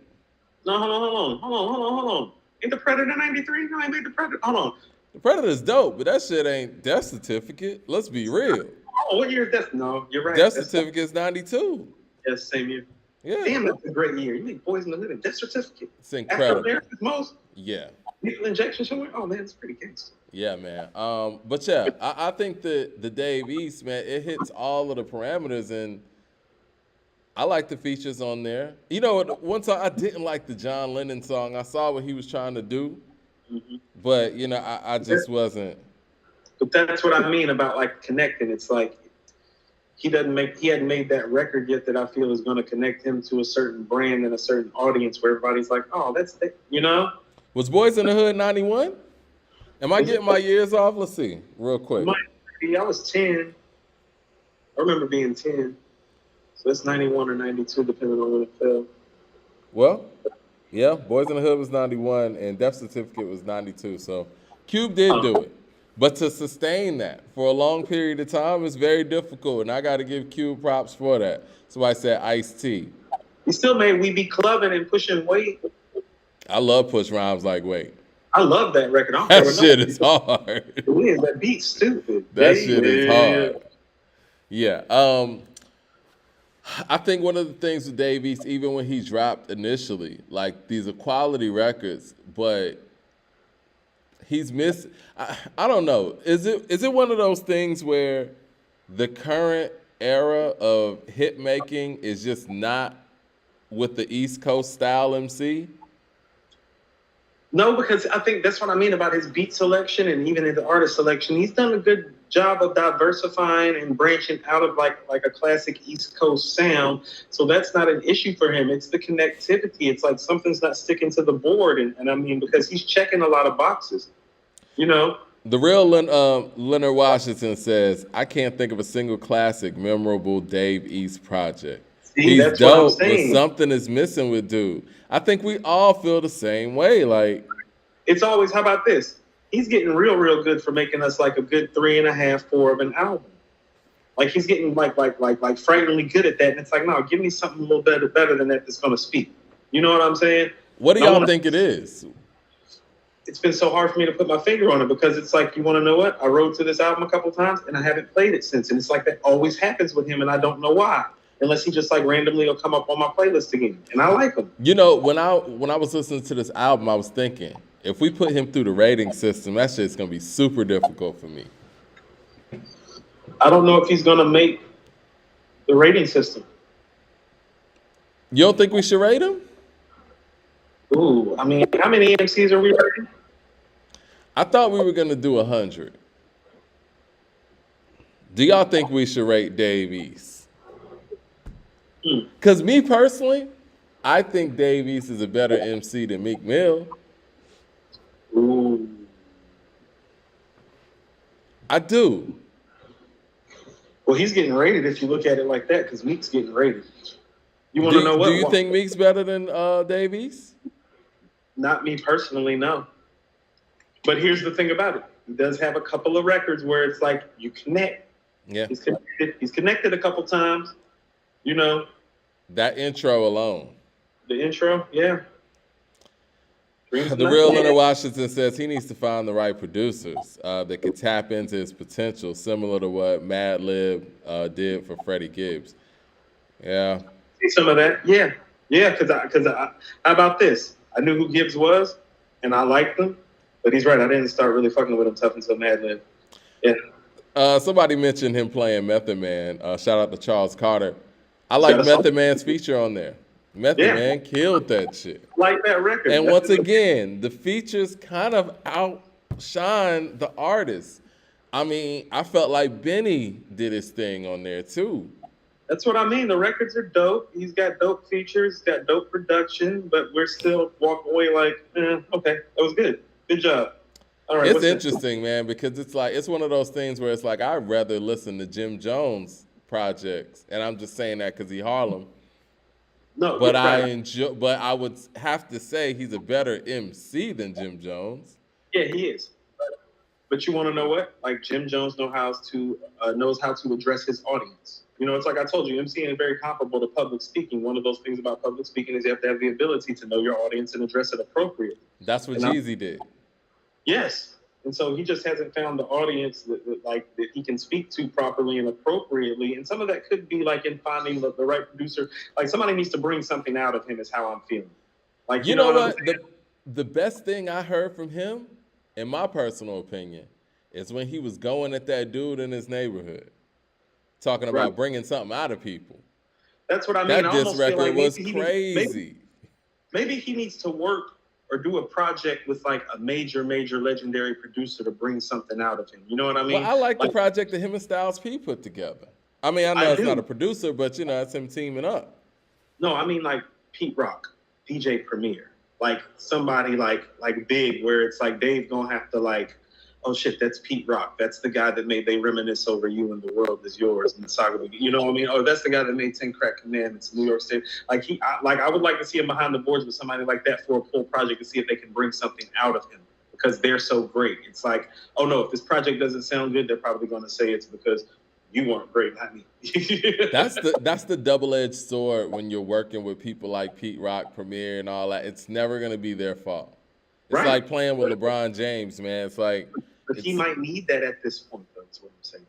No, hold on. Ain't the Predator 93? No, I made the Predator. Hold on. The Predator's dope, but that shit ain't Death Certificate. Let's be real. Oh, what year is that? No, you're right. Death That's Certificate's 92. yes, same year. Yeah. Damn, that's a great year. You make Boys in the Hood and Death Certificate. It's incredible. After America's Most Yeah. lethal injection somewhere. Oh man, it's pretty gangster. Yeah, man. But yeah, I think that the Dave East, man, it hits all of the parameters, and I like the features on there. You know, one time I didn't like the John Lennon song. I saw what he was trying to do, but you know, I just wasn't. But that's what I mean about like connecting. It's like he hadn't made that record yet that I feel is going to connect him to a certain brand and a certain audience where everybody's like, oh, that's it, you know. Was Boys in the Hood 91? Am I getting my years off? Let's see, real quick. I was 10. I remember being 10. So it's 91 or 92, depending on when it fell. Well, yeah, Boys in the Hood was 91, and Death Certificate was 92. So Cube did do it. But to sustain that for a long period of time is very difficult, and I got to give Cube props for that. So I said Ice-T. He still made We Be Clubbing and Pushing Weight. I love Push Rhymes Like Weight. I love that record. That shit is hard. That beat's stupid. That shit is hard. Yeah. I think one of the things with Dave East, even when he dropped initially, like these are quality records, but he's missed. I don't know. Is it one of those things where the current era of hit making is just not with the East Coast style MC? No, because I think that's what I mean about his beat selection and even his artist selection. He's done a good job of diversifying and branching out of like a classic East Coast sound. So that's not an issue for him. It's the connectivity. It's like something's not sticking to the board. And I mean, because he's checking a lot of boxes, you know? The real Leonard Washington says, I can't think of a single classic, memorable Dave East project. See, he's dope, but something is missing with dude. I think we all feel the same way. Like, it's always, how about this? He's getting real good for making us like a good 3.5, 4 of an album. Like he's getting like frighteningly good at that. And it's like, no, give me something a little better than that that's gonna speak. You know what I'm saying? What do y'all think it is? It's been so hard for me to put my finger on it because it's like, you want to know what? I rode to this album a couple times and I haven't played it since. And it's like that always happens with him, and I don't know why. Unless he just like randomly will come up on my playlist again, and I like him. You know, when I was listening to this album, I was thinking, if we put him through the rating system, that shit's gonna be super difficult for me. I don't know if he's gonna make the rating system. You don't think we should rate him? Ooh, I mean, how many EMCs are we rating? I thought we were gonna do 100. Do y'all think we should rate Dave East? Because me personally, I think Dave East is a better MC than Meek Mill. Ooh. I do. Well, he's getting rated if you look at it like that, because Meek's getting rated. You want to know what? Do you think Meek's better than Dave East? Not me personally, no. But here's the thing about it. He does have a couple of records where it's like you connect. Yeah. He's connected a couple times, you know. That intro alone. The intro, yeah. The real Leonard Washington says he needs to find the right producers that can tap into his potential, similar to what Madlib did for Freddie Gibbs. Yeah. See some of that? Yeah. Because how about this? I knew who Gibbs was, and I liked him, but he's right. I didn't start really fucking with him tough until Madlib. Yeah. Somebody mentioned him playing Method Man. Shout out to Charles Carter. I like Method Man's feature on there. Method Man killed that shit. Like that record. And once again, the features kind of outshine the artist. I mean, I felt like Benny did his thing on there too. That's what I mean. The records are dope. He's got dope features, got dope production, but we're still walking away like, okay, that was good. Good job. All right. It's interesting, man, because it's like, it's one of those things where it's like, I'd rather listen to Jim Jones projects. And I'm just saying that because he Harlem. No, But I right. enjoy. But I would have to say he's a better MC than Jim Jones. Yeah, he is. But you want to know what? Like Jim Jones knows how to address his audience. You know, it's like I told you, MCing is very comparable to public speaking. One of those things about public speaking is you have to have the ability to know your audience and address it appropriately. That's what And Jeezy did. yes, and so he just hasn't found the audience that he can speak to properly and appropriately. And some of that could be like in finding the right producer. Like somebody needs to bring something out of him. Is how I'm feeling. Like You you know know what I'm what? saying? The best thing I heard from him, in my personal opinion, is when he was going at that dude in his neighborhood, talking Right. about bringing something out of people. That's what I mean. That I diss almost feel record like was maybe crazy. maybe he needs to work or do a project with like a major legendary producer to bring something out of him. You know what I mean? Well, I like the project that him and Styles P put together. I mean, I know it's not a producer, but you know, it's him teaming up. No, I mean like Pete Rock, DJ Premier, like somebody like big, where it's like Dave gonna have to like, oh shit, that's Pete Rock. That's the guy that made They Reminisce Over You and the World Is Yours and the saga. You know what I mean? Oh, that's the guy that made 10 Crack Commandments, New York State. Like I would like to see him behind the boards with somebody like that for a full project to see if they can bring something out of him because they're so great. It's like, oh no, if this project doesn't sound good, they're probably going to say it's because you weren't great, not me. That's the double-edged sword when you're working with people like Pete Rock, Premier, and all that. It's never gonna be their fault. It's Right. like playing with LeBron James, man. It's like But he might need that at this point, though. That's what I'm saying.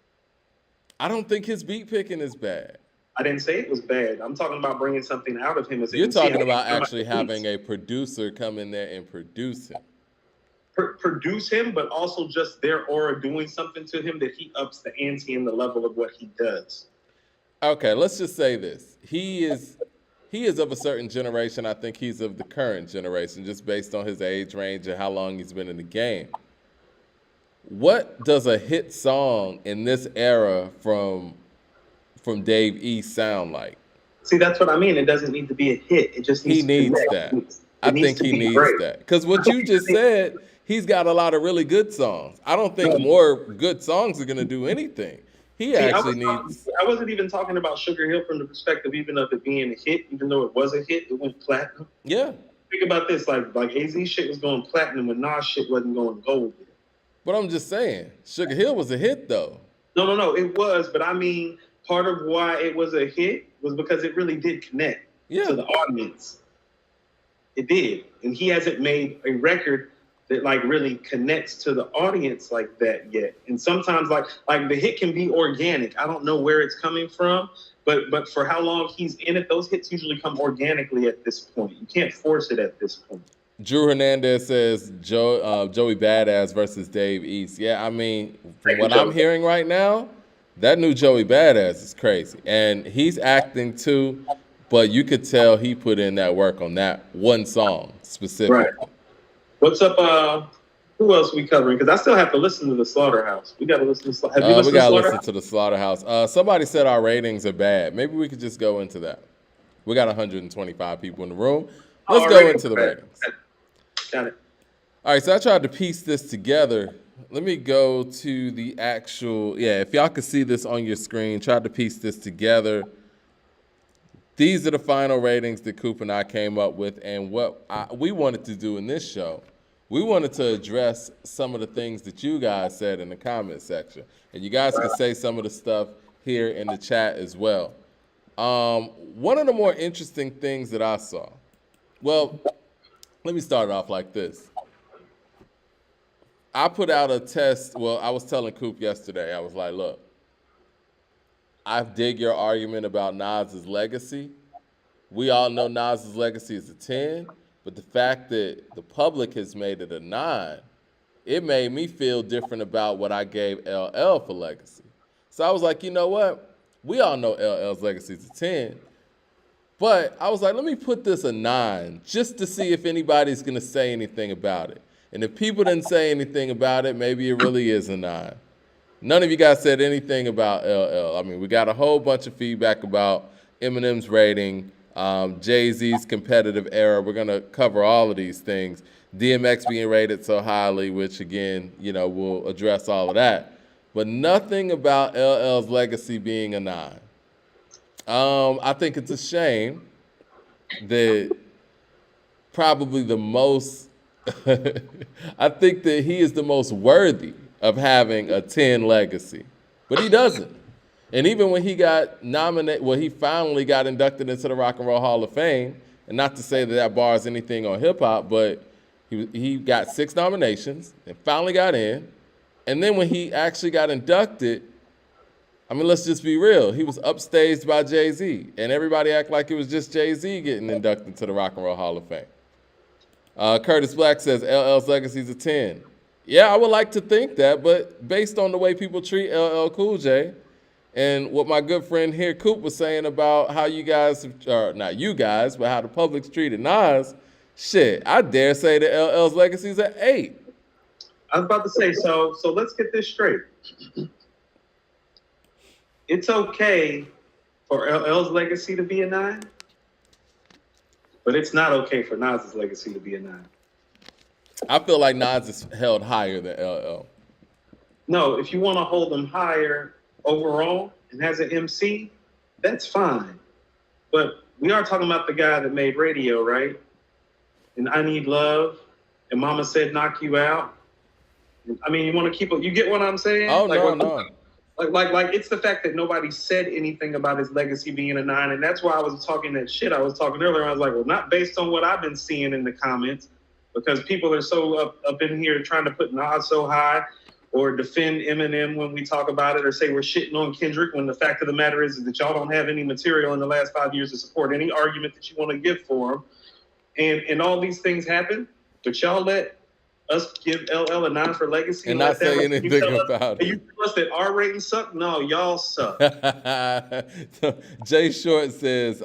I don't think his beat picking is bad. I didn't say it was bad. I'm talking about bringing something out of him as an You're MC. talking about actually having a producer come in there and produce him. Produce him, but also just their aura doing something to him that he ups the ante in the level of what he does. Okay, let's just say this. He is of a certain generation. I think he's of the current generation, just based on his age range and how long he's been in the game. What does a hit song in this era from Dave East sound like? See, that's what I mean. It doesn't need to be a hit. It just needs He needs to that. It I needs think to he be needs great. that. Because what you just said, he's got a lot of really good songs. I don't think more good songs are going to do anything. He actually needs. I wasn't even talking about Sugar Hill from the perspective even of it being a hit, even though it was a hit, it went platinum. Yeah. Think about this, like AZ shit was going platinum when Nas shit wasn't going gold. But I'm just saying, Sugar Hill was a hit though. No, it was. But I mean, part of why it was a hit was because it really did connect to the audience. It did. And he hasn't made a record that like really connects to the audience like that yet. And sometimes like the hit can be organic. I don't know where it's coming from, but for how long he's in it, those hits usually come organically at this point. You can't force it at this point. Drew Hernandez says Joey Badass versus Dave East. Yeah, I mean, from what I'm hearing right now, that new Joey Badass is crazy. And he's acting too, but you could tell he put in that work on that one song specifically. Right. What's up? Who else we covering? Because I still have to listen to the Slaughterhouse. We got to listen to. Have you listened we got to to listen to the Slaughterhouse. Somebody said our ratings are bad. Maybe we could just go into that. We got 125 people in the room. Let's go into the ratings. Got it. All right, so I tried to piece this together. Let me go to the actual. Yeah, if y'all could see this on your screen, tried to piece this together. These are the final ratings that Coop and I came up with, and what we wanted to do in this show. We wanted to address some of the things that you guys said in the comment section. And you guys can say some of the stuff here in the chat as well. One of the more interesting things that I saw, well, let me start it off like this. I put out a test. Well, I was telling Coop yesterday, I was like, look, I dig your argument about Nas's legacy. We all know Nas's legacy is a 10. But the fact that the public has made it a 9, it made me feel different about what I gave LL for legacy. So I was like, you know what? We all know LL's legacy is a 10. But I was like, let me put this a 9 just to see if anybody's going to say anything about it. And if people didn't say anything about it, maybe it really is a 9. None of you guys said anything about LL. I mean, we got a whole bunch of feedback about Eminem's rating, Jay-Z's competitive era. We're going to cover all of these things. DMX being rated so highly, which, again, you know, we'll address all of that. But nothing about LL's legacy being a 9. I think it's a shame. that probably the most, I think that he is the most worthy of having a 10 legacy, but he doesn't. And even when he got nominated, well, he finally got inducted into the Rock and Roll Hall of Fame. And not to say that that bars anything on hip hop, but he got 6 nominations and finally got in. And then when he actually got inducted, I mean, let's just be real. He was upstaged by Jay-Z, and everybody act like it was just Jay-Z getting inducted to the Rock and Roll Hall of Fame. Curtis Black says LL's legacy is a 10. Yeah, I would like to think that, but based on the way people treat LL Cool J, and what my good friend here, Coop, was saying about how you guys, or not you guys, but how the public's treated Nas, shit, I dare say that LL's legacy is an 8. I was about to say, so let's get this straight. It's okay for LL's legacy to be a 9, but it's not okay for Nas's legacy to be a 9. I feel like Nas is held higher than LL. No, if you want to hold him higher overall and has an MC, that's fine. But we are talking about the guy that made radio, right? And I Need Love, and Mama Said Knock You Out. I mean, you want to keep it, you get what I'm saying? Oh, like, no. Like it's the fact that nobody said anything about his legacy being a 9, and that's why I was talking that shit I was talking earlier. I was like, well, not based on what I've been seeing in the comments, because people are so up in here trying to put Nas so high, or defend Eminem when we talk about it, or say we're shitting on Kendrick, when the fact of the matter is that y'all don't have any material in the last 5 years to support any argument that you want to give for him, and all these things happen, but y'all let us give LL a 9 for legacy and not say anything about it. You tell us that our ratings suck? No, y'all suck. Jay Short says,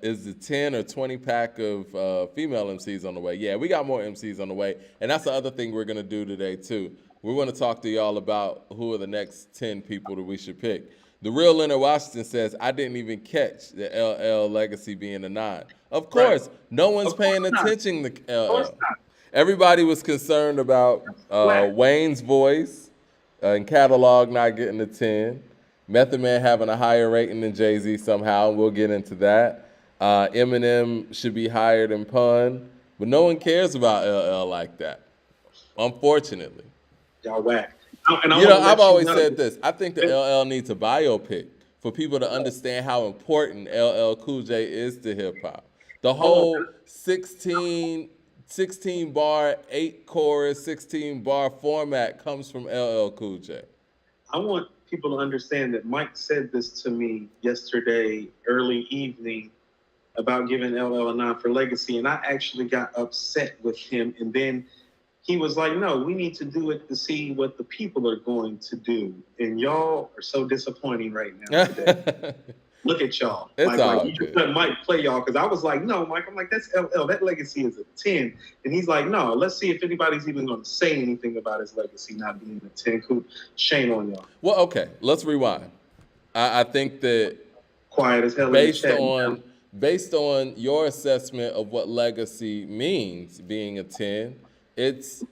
is the 10 or 20 pack of female MCs on the way? Yeah, we got more MCs on the way. And that's the other thing we're going to do today, too. We want to talk to y'all about who are the next 10 people that we should pick. The real Leonard Washington says, I didn't even catch the LL legacy being a 9. Of course, right. No one's paying attention to LL. Everybody was concerned about Wayne's Voice and Catalog not getting a 10. Method Man having a higher rating than Jay-Z somehow, and we'll get into that. Eminem should be higher than Pun, but no one cares about LL like that, unfortunately. Y'all whack. I've always said this. I think that LL needs a biopic for people to understand how important LL Cool J is to hip-hop. The whole 16 bar, 8 chorus, 16 bar format comes from LL Cool J. I want people to understand that Mike said this to me yesterday, early evening, about giving LL a 9 for legacy, and I actually got upset with him. And then he was like, no, we need to do it to see what the people are going to do. And y'all are so disappointing right now today. Look at y'all. It's like you just let Mike play y'all, because I was like, no, Mike. I'm like, that's LL. That legacy is a 10. And he's like, no, let's see if anybody's even going to say anything about his legacy not being a 10. Cool. Shame on y'all. Well, okay, let's rewind. I think that quiet as hell. Based on your assessment of what legacy means being a 10, it's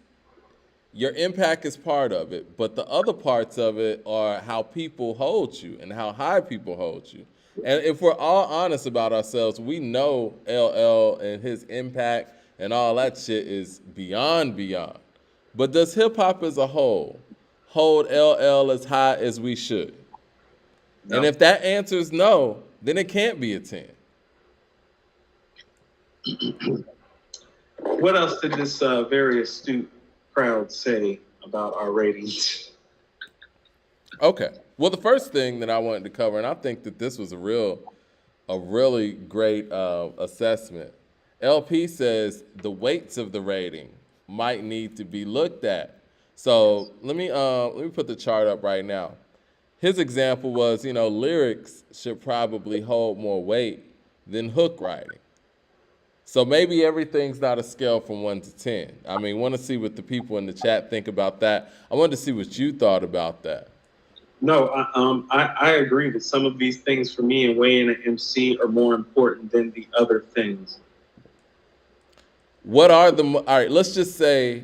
your impact is part of it, but the other parts of it are how people hold you and how high people hold you. And if we're all honest about ourselves, we know LL and his impact and all that shit is beyond. But does hip-hop as a whole hold LL as high as we should? No. And if that answer is no, then it can't be a 10. What else did this very astute crowd say about our ratings? Okay. Well, the first thing that I wanted to cover, and I think that this was a really great assessment. LP says the weights of the rating might need to be looked at. So let me put the chart up right now. His example was, lyrics should probably hold more weight than hook writing. So maybe everything's not a scale from 1 to 10. I mean, want to see what the people in the chat think about that. I wanted to see what you thought about that. No, I agree that some of these things for me and weighing an MC are more important than the other things. All right, let's just say,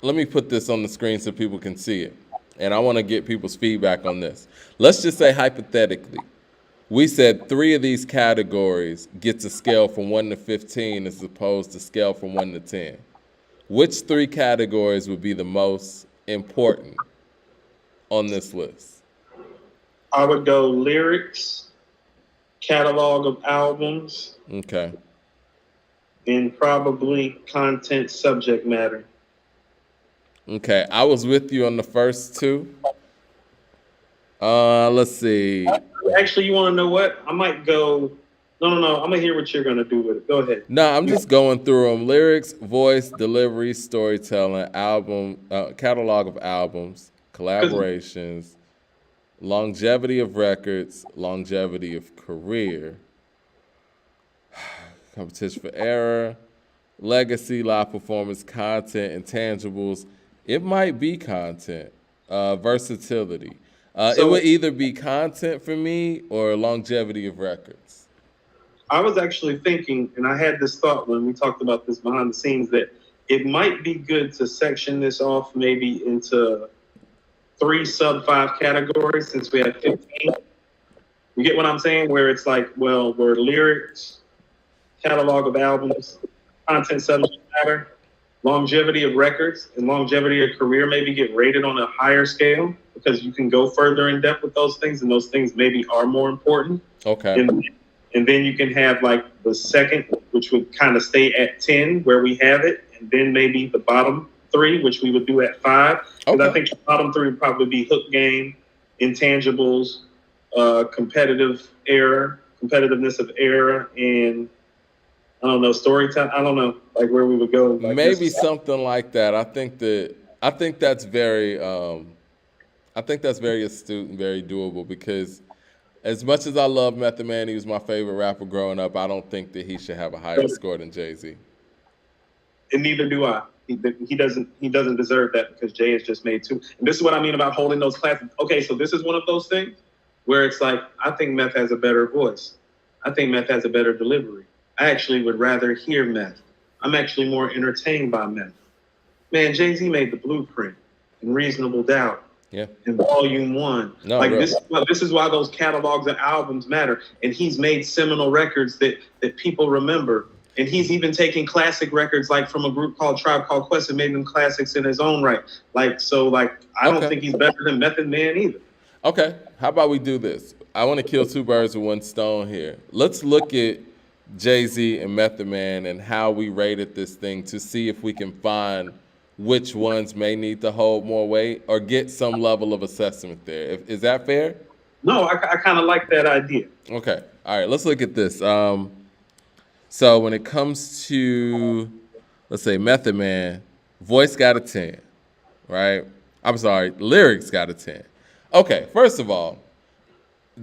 let me put this on the screen so people can see it. And I want to get people's feedback on this. Let's just say hypothetically, We said 3 of these categories gets a scale from 1 to 15 as opposed to scale from 1 to 10. Which 3 categories would be the most important on this list? I would go lyrics, catalog of albums, Okay. and probably content subject matter. Okay. I was with you on the first 2. Let's see. Actually, you want to know what? I might go. No. I'm gonna hear what you're gonna do with it. Go ahead. No, I'm just going through them. Lyrics, voice, delivery, storytelling, album, catalog of albums, collaborations, longevity of records, longevity of career, competition for error, legacy, live performance, content, intangibles. It might be content, versatility. It would either be content for me or longevity of records. I was actually thinking, and I had this thought when we talked about this behind the scenes, that it might be good to section this off maybe into 3 sub 5 categories since we have 15. You get what I'm saying? Where it's like, well, we're lyrics, catalog of albums, content subject matter, longevity of records, and longevity of career maybe get rated on a higher scale because you can go further in depth with those things, and those things maybe are more important. Okay. And then you can have like the second, which would kind of stay at 10 where we have it, and then maybe the bottom 3, which we would do at 5. Because I think the bottom 3 would probably be hook game, intangibles, competitiveness of era, and I don't know, storytelling. I don't know, like where we would go. Like maybe something like that. I think that's very astute and very doable because as much as I love Method Man, he was my favorite rapper growing up. I don't think that he should have a higher score than Jay-Z. And neither do I. He doesn't deserve that because Jay has just made 2. And this is what I mean about holding those classes. Okay, so this is one of those things where it's like, I think Meth has a better voice. I think Meth has a better delivery. I actually would rather hear Meth. I'm actually more entertained by Meth. Man, Jay-Z made The Blueprint and Reasonable Doubt. Yeah. In Volume 1. No, like this is why those catalogs of albums matter. And he's made seminal records that people remember. And he's even taken classic records like from a group called Tribe Called Quest and made them classics in his own right. I don't think he's better than Method Man either. Okay. How about we do this? I want to kill 2 birds with 1 stone here. Let's look at Jay-Z and Method Man and how we rated this thing to see if we can find which ones may need to hold more weight or get some level of assessment there. Is that fair? No, I kind of like that idea. Okay. All right. Let's look at this. So when it comes to, let's say, Method Man, voice got a 10, right? I'm sorry, lyrics got a 10. Okay, first of all,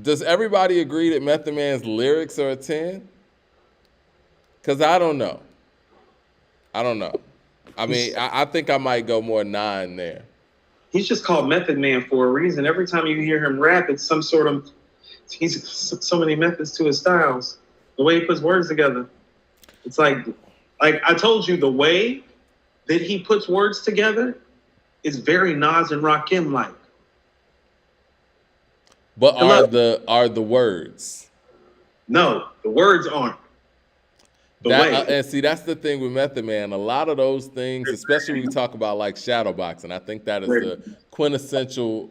does everybody agree that Method Man's lyrics are a 10? Because I don't know. I mean, I think I might go more 9 there. He's just called Method Man for a reason. Every time you hear him rap, it's some sort of, he's so many methods to his styles. The way he puts words together. It's like I told you, the way that he puts words together is very Nas and Rakim like. But are the words? No, the words aren't. And see, that's the thing with Method Man. A lot of those things, especially when we talk about like shadowboxing, I think that is the quintessential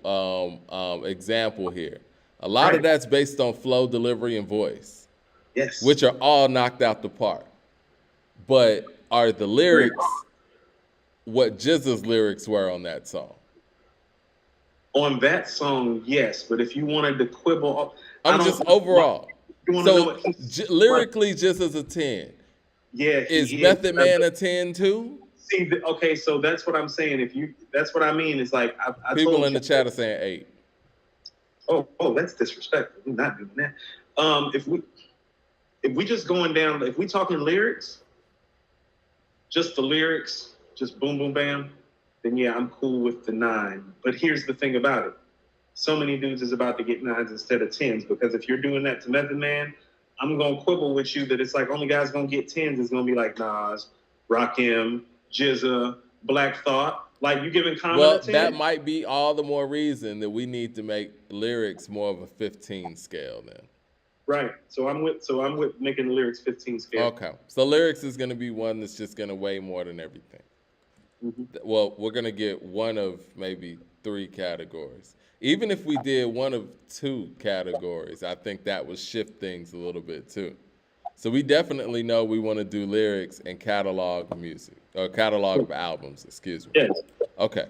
example here. A lot of that's based on flow, delivery, and voice. Yes. Which are all knocked out the park. But are the lyrics what GZA's lyrics were on that song? On that song, yes. But if you wanted to quibble, overall. So lyrically, GZA's a 10. Yeah. Is Method Man a 10 too? See, okay, so that's what I'm saying. That's what I mean. Is like I people told in the chat are saying 8. Oh, that's disrespectful. We're not doing that. If we just going down, if we talking lyrics, just the lyrics, just boom, boom, bam, then yeah, I'm cool with the 9. But here's the thing about it. So many dudes is about to get 9s instead of 10s, because if you're doing that to Method Man, I'm going to quibble with you that it's like only guys going to get 10s is going to be like Nas, Rakim, GZA, Black Thought. Like, you giving Common a 10? That might be all the more reason that we need to make lyrics more of a 15 scale then. Right. So I'm with making the lyrics 15 scale. Okay. So lyrics is gonna be one that's just gonna weigh more than everything. Mm-hmm. Well, we're gonna get one of maybe three categories. Even if we did one of two categories, I think that would shift things a little bit too. So we definitely know we want to do lyrics and catalog music or catalog of albums. Excuse me. Yes. Okay.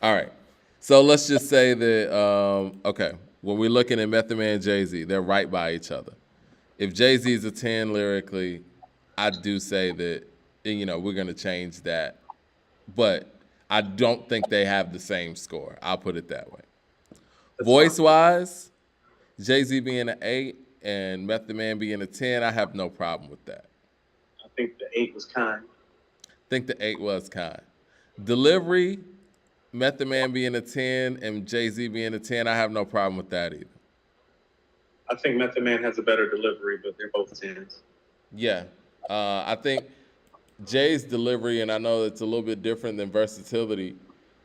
All right. So let's just say that okay, when we're looking at Method Man and Jay-Z, they're right by each other. If Jay-Z is a 10 lyrically, I do say that we're gonna change that, but I don't think they have the same score. I'll put it that way. That's Voice fine. wise, Jay-Z being an 8 and Method Man being a 10, I have no problem with that. I think the 8 was kind. I think the 8 was kind. Delivery, Method Man being a 10 and Jay-Z being a 10, I have no problem with that either. I think Method Man has a better delivery, but they're both 10s. Yeah. I think Jay's delivery, and I know it's a little bit different than versatility,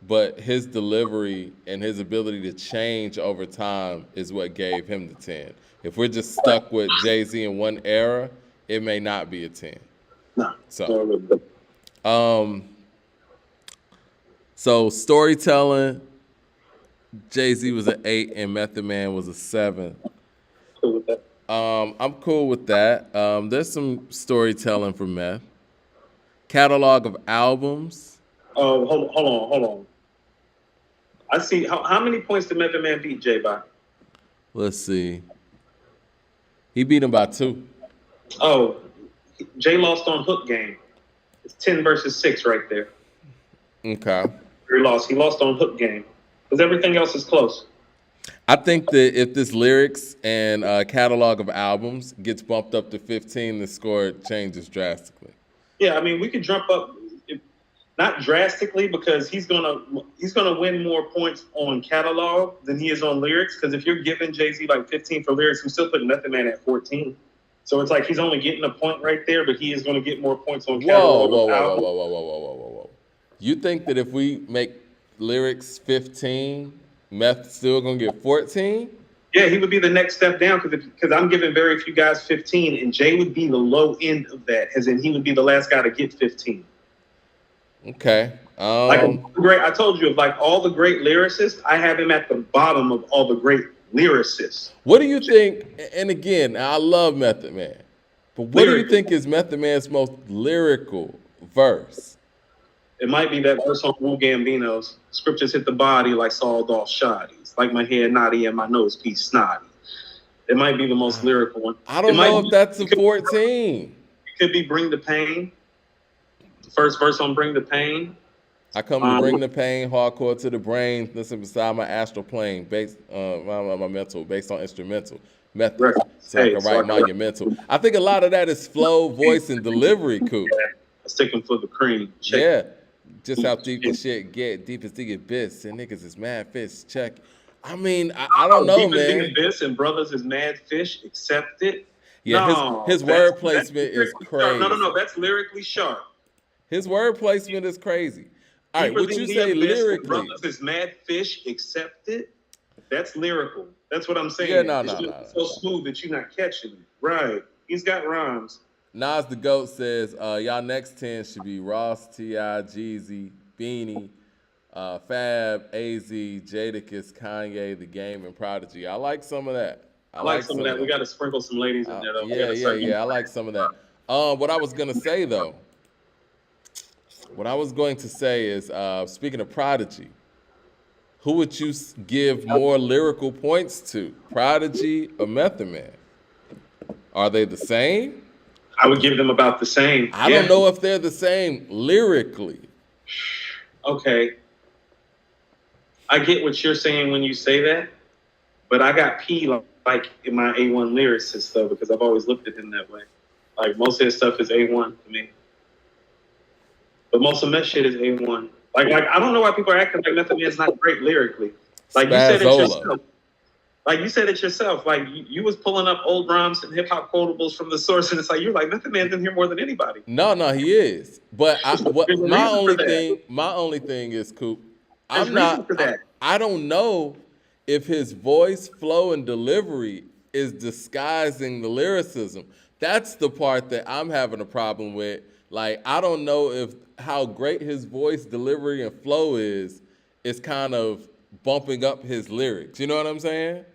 but his delivery and his ability to change over time is what gave him the 10. If we're just stuck with Jay-Z in one era, it may not be a 10. No. So, um, so storytelling, Jay-Z was an 8 and Method Man was a 7. Cool with that. I'm cool with that. There's some storytelling for Meth. Catalog of albums. Oh, hold on. I see. How many points did Method Man beat Jay by? Let's see. He beat him by 2. Oh, Jay lost on hook game. It's 10 versus 6 right there. Okay. He lost on hook game because everything else is close. I think that if this lyrics and catalog of albums gets bumped up to 15, the score changes drastically. Yeah, I mean we could jump up, not drastically because he's gonna win more points on catalog than he is on lyrics. Because if you're giving Jay-Z like 15 for lyrics, I'm still putting Method Man at 14. So it's like he's only getting a point right there, but he is going to get more points on catalog. Whoa. You think that if we make lyrics 15, Meth still gonna get 14? Yeah, he would be the next step down because I'm giving very few guys 15, and Jay would be the low end of that, as in he would be the last guy to get 15. Okay. I told you of like all the great lyricists, I have him at the bottom of all the great lyricists. What do you think? And again, I love Method Man, but what do you think is Method Man's most lyrical verse? It might be that verse on Wu Gambino's scriptures hit the body like sawed-off shotties, like my head naughty and my nose piece snotty. It might be the most lyrical one. I don't know if that's a 14. It could be Bring the Pain. The first verse on Bring the Pain. I come to bring the pain, hardcore to the brain, listen beside my astral plane, based my mental, based on instrumental methods, so I can write monumental. I think a lot of that is flow, voice, and delivery, Coop. Yeah, sticking for the cream. Check. Yeah, just how deep the shit get, deep as the abyss, and niggas is mad fish. Check. I mean, I don't know, deep man. Deep as the abyss and brothers is mad fish. Accept it. Yeah, no, his word placement is crazy. No, that's lyrically sharp. His word placement is crazy. All right, what you say lyrically? Brothers is mad fish. Accept it. That's lyrical. That's what I'm saying. Yeah, no. So smooth that you're not catching it. Right. He's got rhymes. Nas the GOAT says, y'all next 10 should be Ross, T.I., Jeezy, Beanie, Fab, AZ, Jadakiss, Kanye, The Game, and Prodigy. I like some of that. I like some of that. We got to sprinkle some ladies in there, though. Yeah. I like some of that. What I was going to say, though, is, speaking of Prodigy, who would you give more lyrical points to, Prodigy or Method Man? Are they the same? I would give them about the same. I don't know if they're the same lyrically. Okay. I get what you're saying when you say that, but I got P like in my A1 lyricist, though, because I've always looked at him that way. Like, most of his stuff is A1 to me. But most of that shit is A1. Like I don't know why people are acting like Method Man's not great lyrically. Like you said it yourself. Like you was pulling up old rhymes and hip hop quotables from the source, and it's like you're like Method Man's in here more than anybody. No, he is. But my only thing is, Coop, I don't know if his voice, flow, and delivery is disguising the lyricism. That's the part that I'm having a problem with. Like, I don't know if how great his voice delivery and flow is kind of bumping up his lyrics. You know what I'm saying?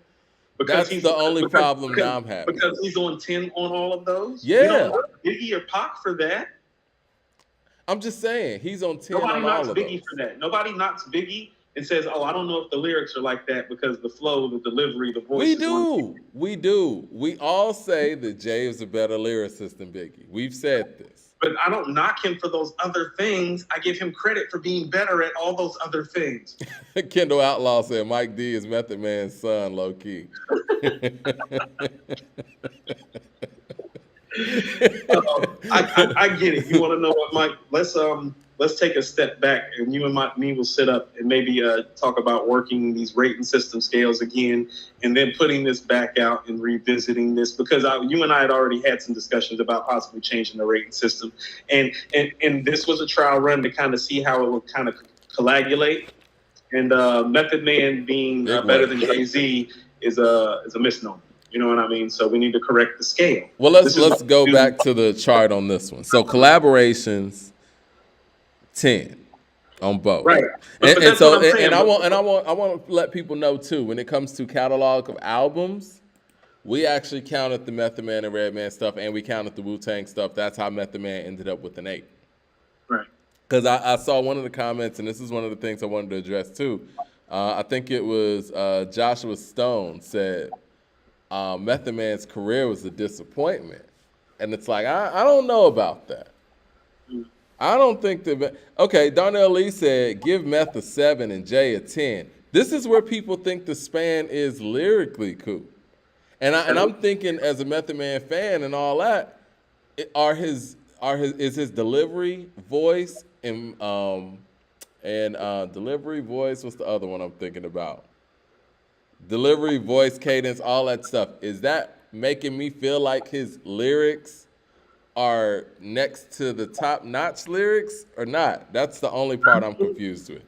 Because That's the only problem that I'm having. Because he's on 10 on all of those. Yeah. We don't know Biggie or Pac for that. I'm just saying he's on 10 Nobody on knocks all of Biggie those. for that. Nobody knocks Biggie and says, "Oh, I don't know if the lyrics are like that because the flow, the delivery, the voice." We do. We all say that Jay is a better lyricist than Biggie. We've said this. But I don't knock him for those other things. I give him credit for being better at all those other things. Kendall Outlaw said Mike D is Method Man's son, low key. I get it. You want to know what, Mike? Let's take a step back, and you and me will sit up and maybe talk about working these rating system scales again, and then putting this back out and revisiting this, because you and I had already had some discussions about possibly changing the rating system, and this was a trial run to kind of see how it would kind of coagulate. And Method Man being better than Jay-Z is a misnomer. You know what I mean? So we need to correct the scale. Well, let's go back to the chart on this one. So collaborations, 10 on both. Right. And so I want to let people know too, when it comes to catalog of albums, we actually counted the Method Man and Redman stuff, and we counted the Wu-Tang stuff. That's how Method Man ended up with an 8. Right. Because I saw one of the comments, and this is one of the things I wanted to address too. I think it was Joshua Stone said Method Man's career was a disappointment. And it's like, I don't know about that. I don't think that. Okay, Darnell Lee said, give Meth a 7 and Jay a 10. This is where people think the span is lyrically cool. And I'm thinking, as a Method Man fan and all that, is his delivery, voice, and delivery, voice, what's the other one I'm thinking about? Delivery, voice, cadence, all that stuff. Is that making me feel like his lyrics are next to the top-notch lyrics or not? That's the only part I'm confused with.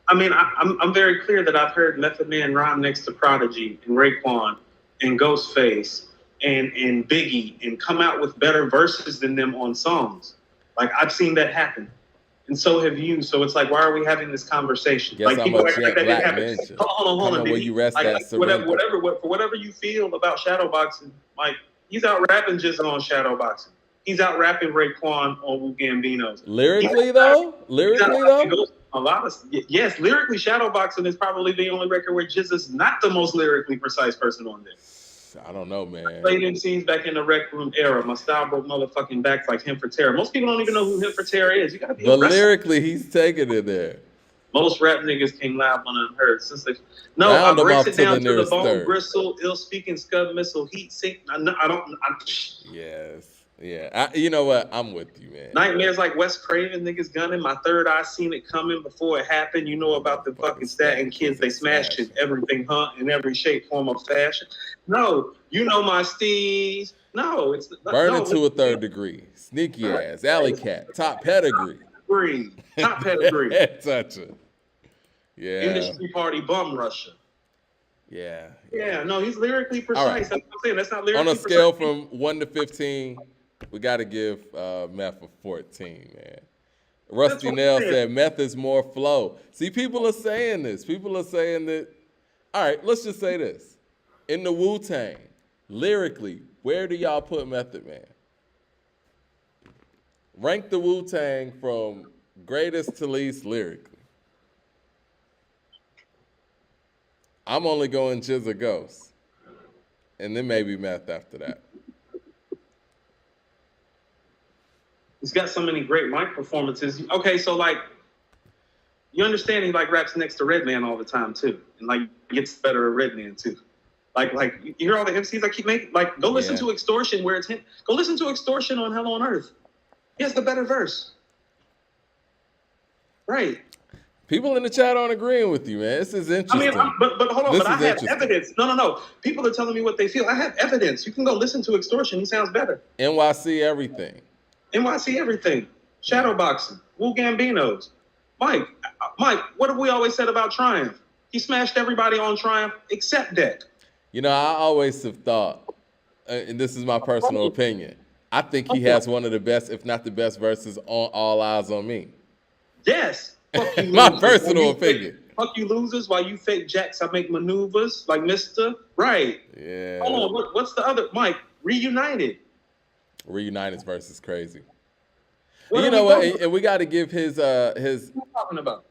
I mean, I'm very clear that I've heard Method Man rhyme next to Prodigy and Raekwon and Ghostface and Biggie and come out with better verses than them on songs. Like, I've seen that happen. And so have you. So it's like, why are we having this conversation? Guess like, I'm people a act like that didn't happen. Hold on, where you rest that whatever you feel about shadowboxing, like, he's out rapping just on shadowboxing. He's out rapping Raekwon on Wu Gambino's. Lyrically though? A lot of, yes, lyrically, shadowboxing is probably the only record where Jizz is not the most lyrically precise person on there. I don't know, man. Played MCs back in the Rec Room era. My style broke motherfucking backs like Him for Terror. Most people don't even know who Him for Terror is. You gotta be. But lyrically, he's taking it there. Most rap niggas came loud when unheard. I breaks it down to the bone, bristle, ill-speaking, scud missile, heat sink. Yes. Yeah. You know what? I'm with you, man. Nightmares like Wes Craven, niggas gunning. My third eye seen it coming before it happened. You know about the fucking Staten kids. They smashed it. Everything, in every shape, form, of fashion. No, you know my steez. No, it's burning to a third degree. Sneaky ass, alley cat, top pedigree. Top pedigree. Toucher. Yeah. Industry party bum rusher. Yeah. Yeah, no, he's lyrically precise. Right. That's what I'm saying. That's not lyrically precise. On a scale from 1 to 15, we got to give Meth a 14, man. Rusty Nail said Meth is more flow. See, people are saying this. People are saying that. All right, let's just say this. In the Wu-Tang, lyrically, where do y'all put Method Man? Rank the Wu-Tang from greatest to least lyrically. I'm only going Jizz Ghost. And then maybe Meth after that. He's got so many great mic performances. Okay, so like, you understand he like raps next to Redman all the time too, and like gets better at Redman too. Like you hear all the MCs I keep making. Like, go listen to Extortion where it's him. Go listen to Extortion on Hell on Earth. He has the better verse. Right. People in the chat aren't agreeing with you, man. This is interesting. I mean, but hold on. But I have evidence. No. People are telling me what they feel. I have evidence. You can go listen to Extortion. He sounds better. NYC everything. NYC everything. Shadowboxing. Wu Gambino's. Mike, what have we always said about Triumph? He smashed everybody on Triumph except Deck. You know, I always have thought, and this is my personal opinion, I think he has one of the best, if not the best, verses on All Eyes on Me. Yes. Fuck you My losers. personal opinion. Fuck you losers. While you fake jacks, I make maneuvers like Mister. Right. Yeah. Hold on. What's the other? Mike, Reunited. Reunited's verse is crazy. What You know what? And we got to give his what are you talking about?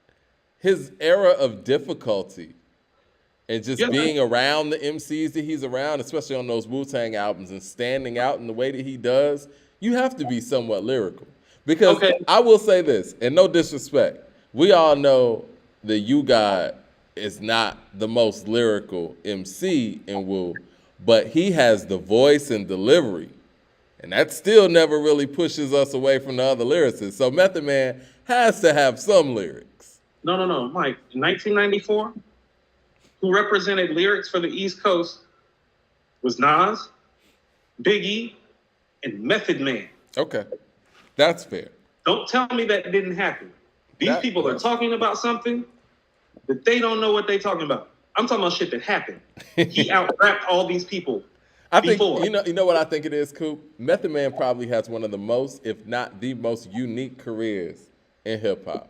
his era of difficulty and just being around the MCs that he's around, especially on those Wu-Tang albums, and standing out in the way that he does. You have to be somewhat lyrical. Because I will say this, and no disrespect, we all know that You God is not the most lyrical MC in Wu, but he has the voice and delivery. And that still never really pushes us away from the other lyricists. So Method Man has to have some lyrics. No, Mike. In 1994, who represented lyrics for the East Coast was Nas, Biggie, and Method Man. Okay. That's fair. Don't tell me that didn't happen. These people are talking about something that they don't know what they're talking about. I'm talking about shit that happened. He out-rapped all these people. I think you know what I think it is, Coop? Method Man probably has one of the most, if not the most unique careers in hip hop.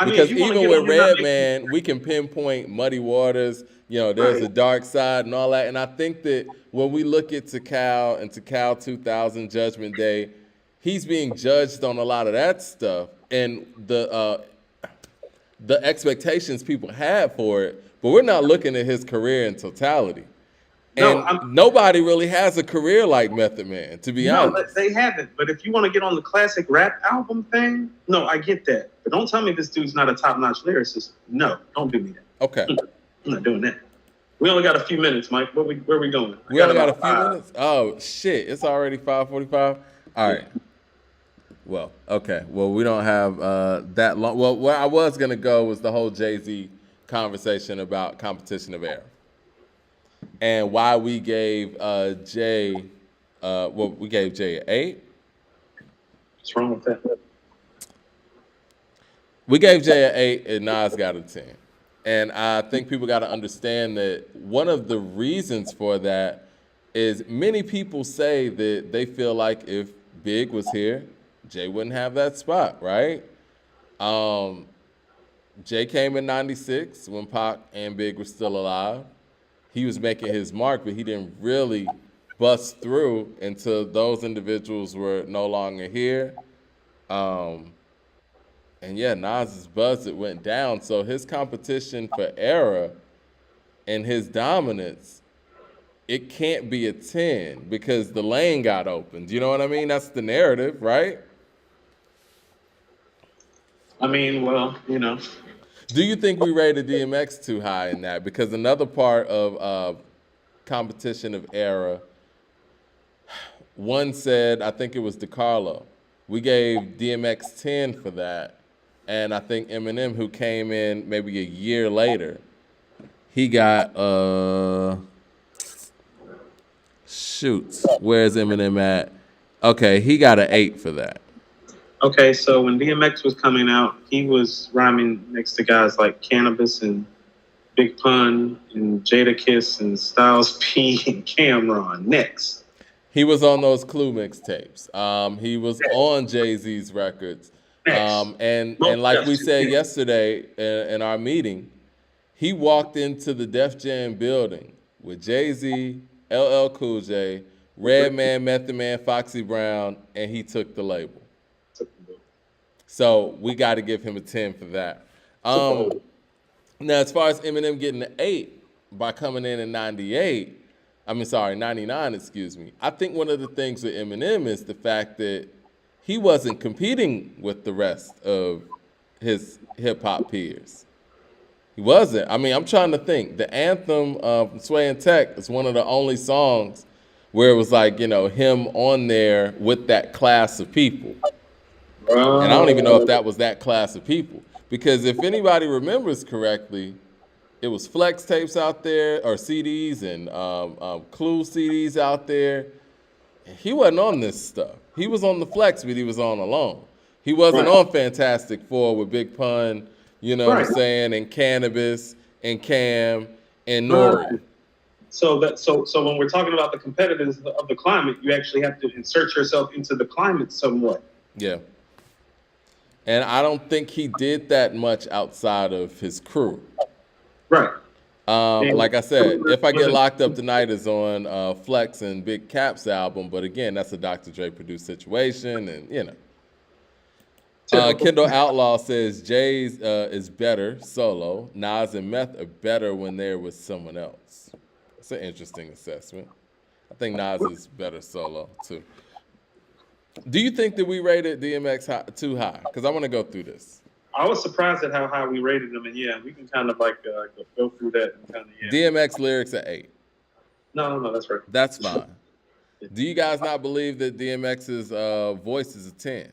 Because even with Redman, we can pinpoint Muddy Waters, you know, there's a dark side and all that. And I think that when we look at Tikal and Tikal 2000 Judgment Day, he's being judged on a lot of that stuff and the expectations people had for it. But we're not looking at his career in totality. And nobody really has a career like Method Man, to be honest. No, they haven't. But if you want to get on the classic rap album thing, no, I get that. But don't tell me this dude's not a top-notch lyricist. No, don't do me that. Okay. I'm not doing that. We only got a few minutes, Mike. Where we going? We only got a few minutes? Oh, shit. It's already 5:45? All right. Well, okay. Well, we don't have that long. Well, where I was going to go was the whole Jay-Z conversation about competition of era. And why we gave Jay, we gave Jay an 8. What's wrong with that? We gave Jay an 8 and Nas got a 10. And I think people got to understand that one of the reasons for that is many people say that they feel like if Big was here, Jay wouldn't have that spot, right? Jay came in 96 when Pac and Big were still alive. He was making his mark, but he didn't really bust through until those individuals were no longer here. And yeah, Nas's buzz, it went down. So his competition for era and his dominance, it can't be a 10 because the lane got opened. You know what I mean? That's the narrative, right? I mean, well, you know. Do you think we rated DMX too high in that? Because another part of competition of era, one said, I think it was DeCarlo, we gave DMX 10 for that. And I think Eminem, who came in maybe a year later, he got, where's Eminem at? Okay, he got an 8 for that. Okay, so when DMX was coming out, he was rhyming next to guys like Cannabis and Big Pun and Jadakiss and Styles P and Cameron. Next. He was on those Clue mixtapes. He was on Jay-Z's records. And like we said yesterday in our meeting, he walked into the Def Jam building with Jay-Z, LL Cool J, Redman, Method Man, Foxy Brown, and he took the label. So we got to give him a 10 for that. Now, as far as Eminem getting an 8 by coming in 99, excuse me. I think one of the things with Eminem is the fact that he wasn't competing with the rest of his hip-hop peers. He wasn't. I mean, I'm trying to think. The anthem of Sway and Tech is one of the only songs where it was like, you know, him on there with that class of people. And I don't even know if that was that class of people. Because if anybody remembers correctly, it was flex tapes out there, or CDs, and Clue CDs out there. He wasn't on this stuff. He was on the flex, but he was on alone. He wasn't on Fantastic Four with Big Pun, you know what I'm saying, and Cannabis, and Cam, and Nori. So when we're talking about the competitiveness of the climate, you actually have to insert yourself into the climate somewhat. Yeah. And I don't think he did that much outside of his crew. Right. Like I said, If I Get Locked Up Tonight is on Flex and Big Cap's album, but again, that's a Dr. Dre produced situation, and Kendall Outlaw says Jay's is better solo. Nas and Meth are better when they're with someone else. It's an interesting assessment. I think Nas is better solo too. Do you think that we rated DMX too high? Because I want to go through this. I was surprised at how high we rated them, and we can kind of like go through that and kind of DMX lyrics at 8. No, that's right. That's fine. Do you guys not believe that DMX's voice is a 10?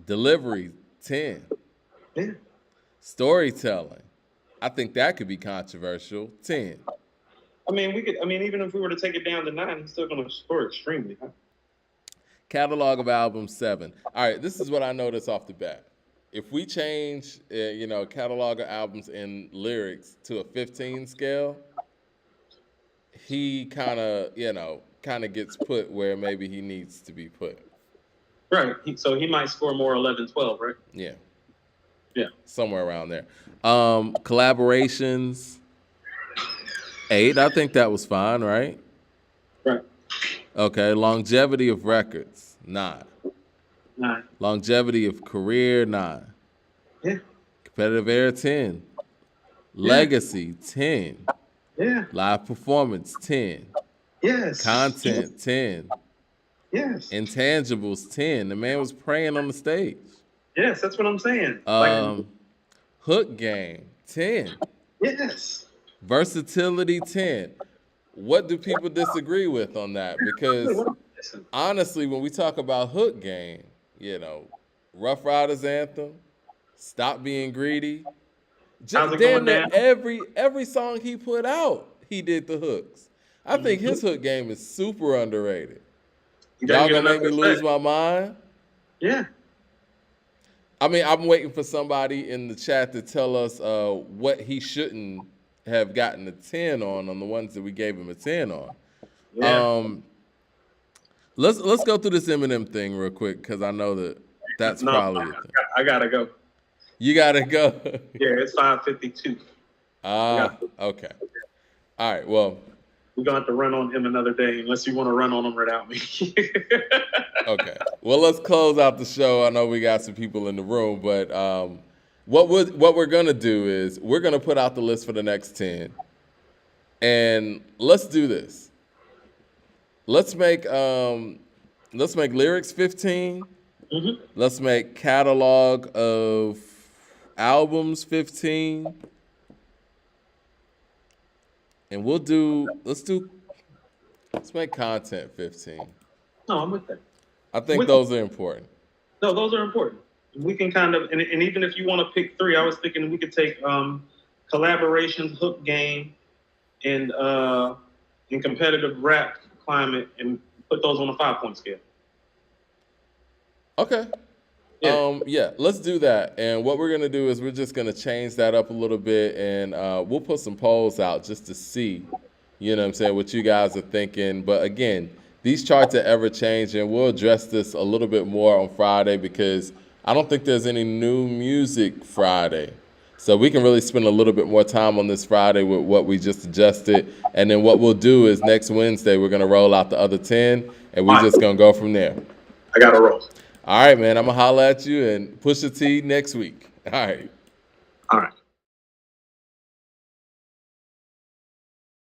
Delivery 10. Yeah. Storytelling, I think that could be controversial. 10. I mean, even if we were to take it down to 9, he's still going to score extremely high. Catalog of albums 7. All right, this is what I noticed off the bat. If we change, catalog of albums and lyrics to a 15 scale, he kind of gets put where maybe he needs to be put. Right. So he might score more 11, 12, right? Yeah. Yeah. Somewhere around there. Collaborations 8. I think that was fine, right? Right. Okay. Longevity of records 9. 9. Longevity of career 9. Yeah. Competitive era 10. Legacy 10. Yeah. Live performance 10. Yes. Content 10. Yes. Intangibles 10. The man was praying on the stage. Yes, that's what I'm saying. Hook game 10. Yes. Versatility 10. What do people disagree with on that? Because honestly, when we talk about hook game, Rough Riders anthem, Stop Being Greedy, just damn near every song he put out, he did the hooks. I think his hook game is super underrated. Y'all gonna make me lose my mind? Yeah. I mean, I'm waiting for somebody in the chat to tell us what he shouldn't have gotten a 10 on the ones that we gave him a 10 on. Yeah. Let's go through this Eminem thing real quick because I know that's probably a thing. I gotta go. You gotta go. Yeah, it's 5:52. Okay. All right. Well, we're gonna have to run on him another day unless you want to run on him without me. Okay. Well, let's close out the show. I know we got some people in the room, but what we're gonna do is we're gonna put out the list for the next 10, and let's do this. Let's make lyrics 15. Mm-hmm. Let's make catalog of albums 15, and let's make content 15. No, I'm with that. I think those are important. No, those are important. We can kind of, and even if you want to pick 3, I was thinking we could take collaborations, hook game, and competitive rap climate, and put those on a 5-point scale. Okay. Yeah, let's do that. And what we're gonna do is we're just gonna change that up a little bit, and we'll put some polls out just to see, what you guys are thinking. But again, these charts are ever changing. We'll address this a little bit more on Friday because I don't think there's any new music Friday. So we can really spend a little bit more time on this Friday with what we just adjusted. And then what we'll do is next Wednesday, we're going to roll out the other 10, and we're just going to go from there. I got to roll. All right, man. I'm going to holler at you and push the T next week. All right. All right.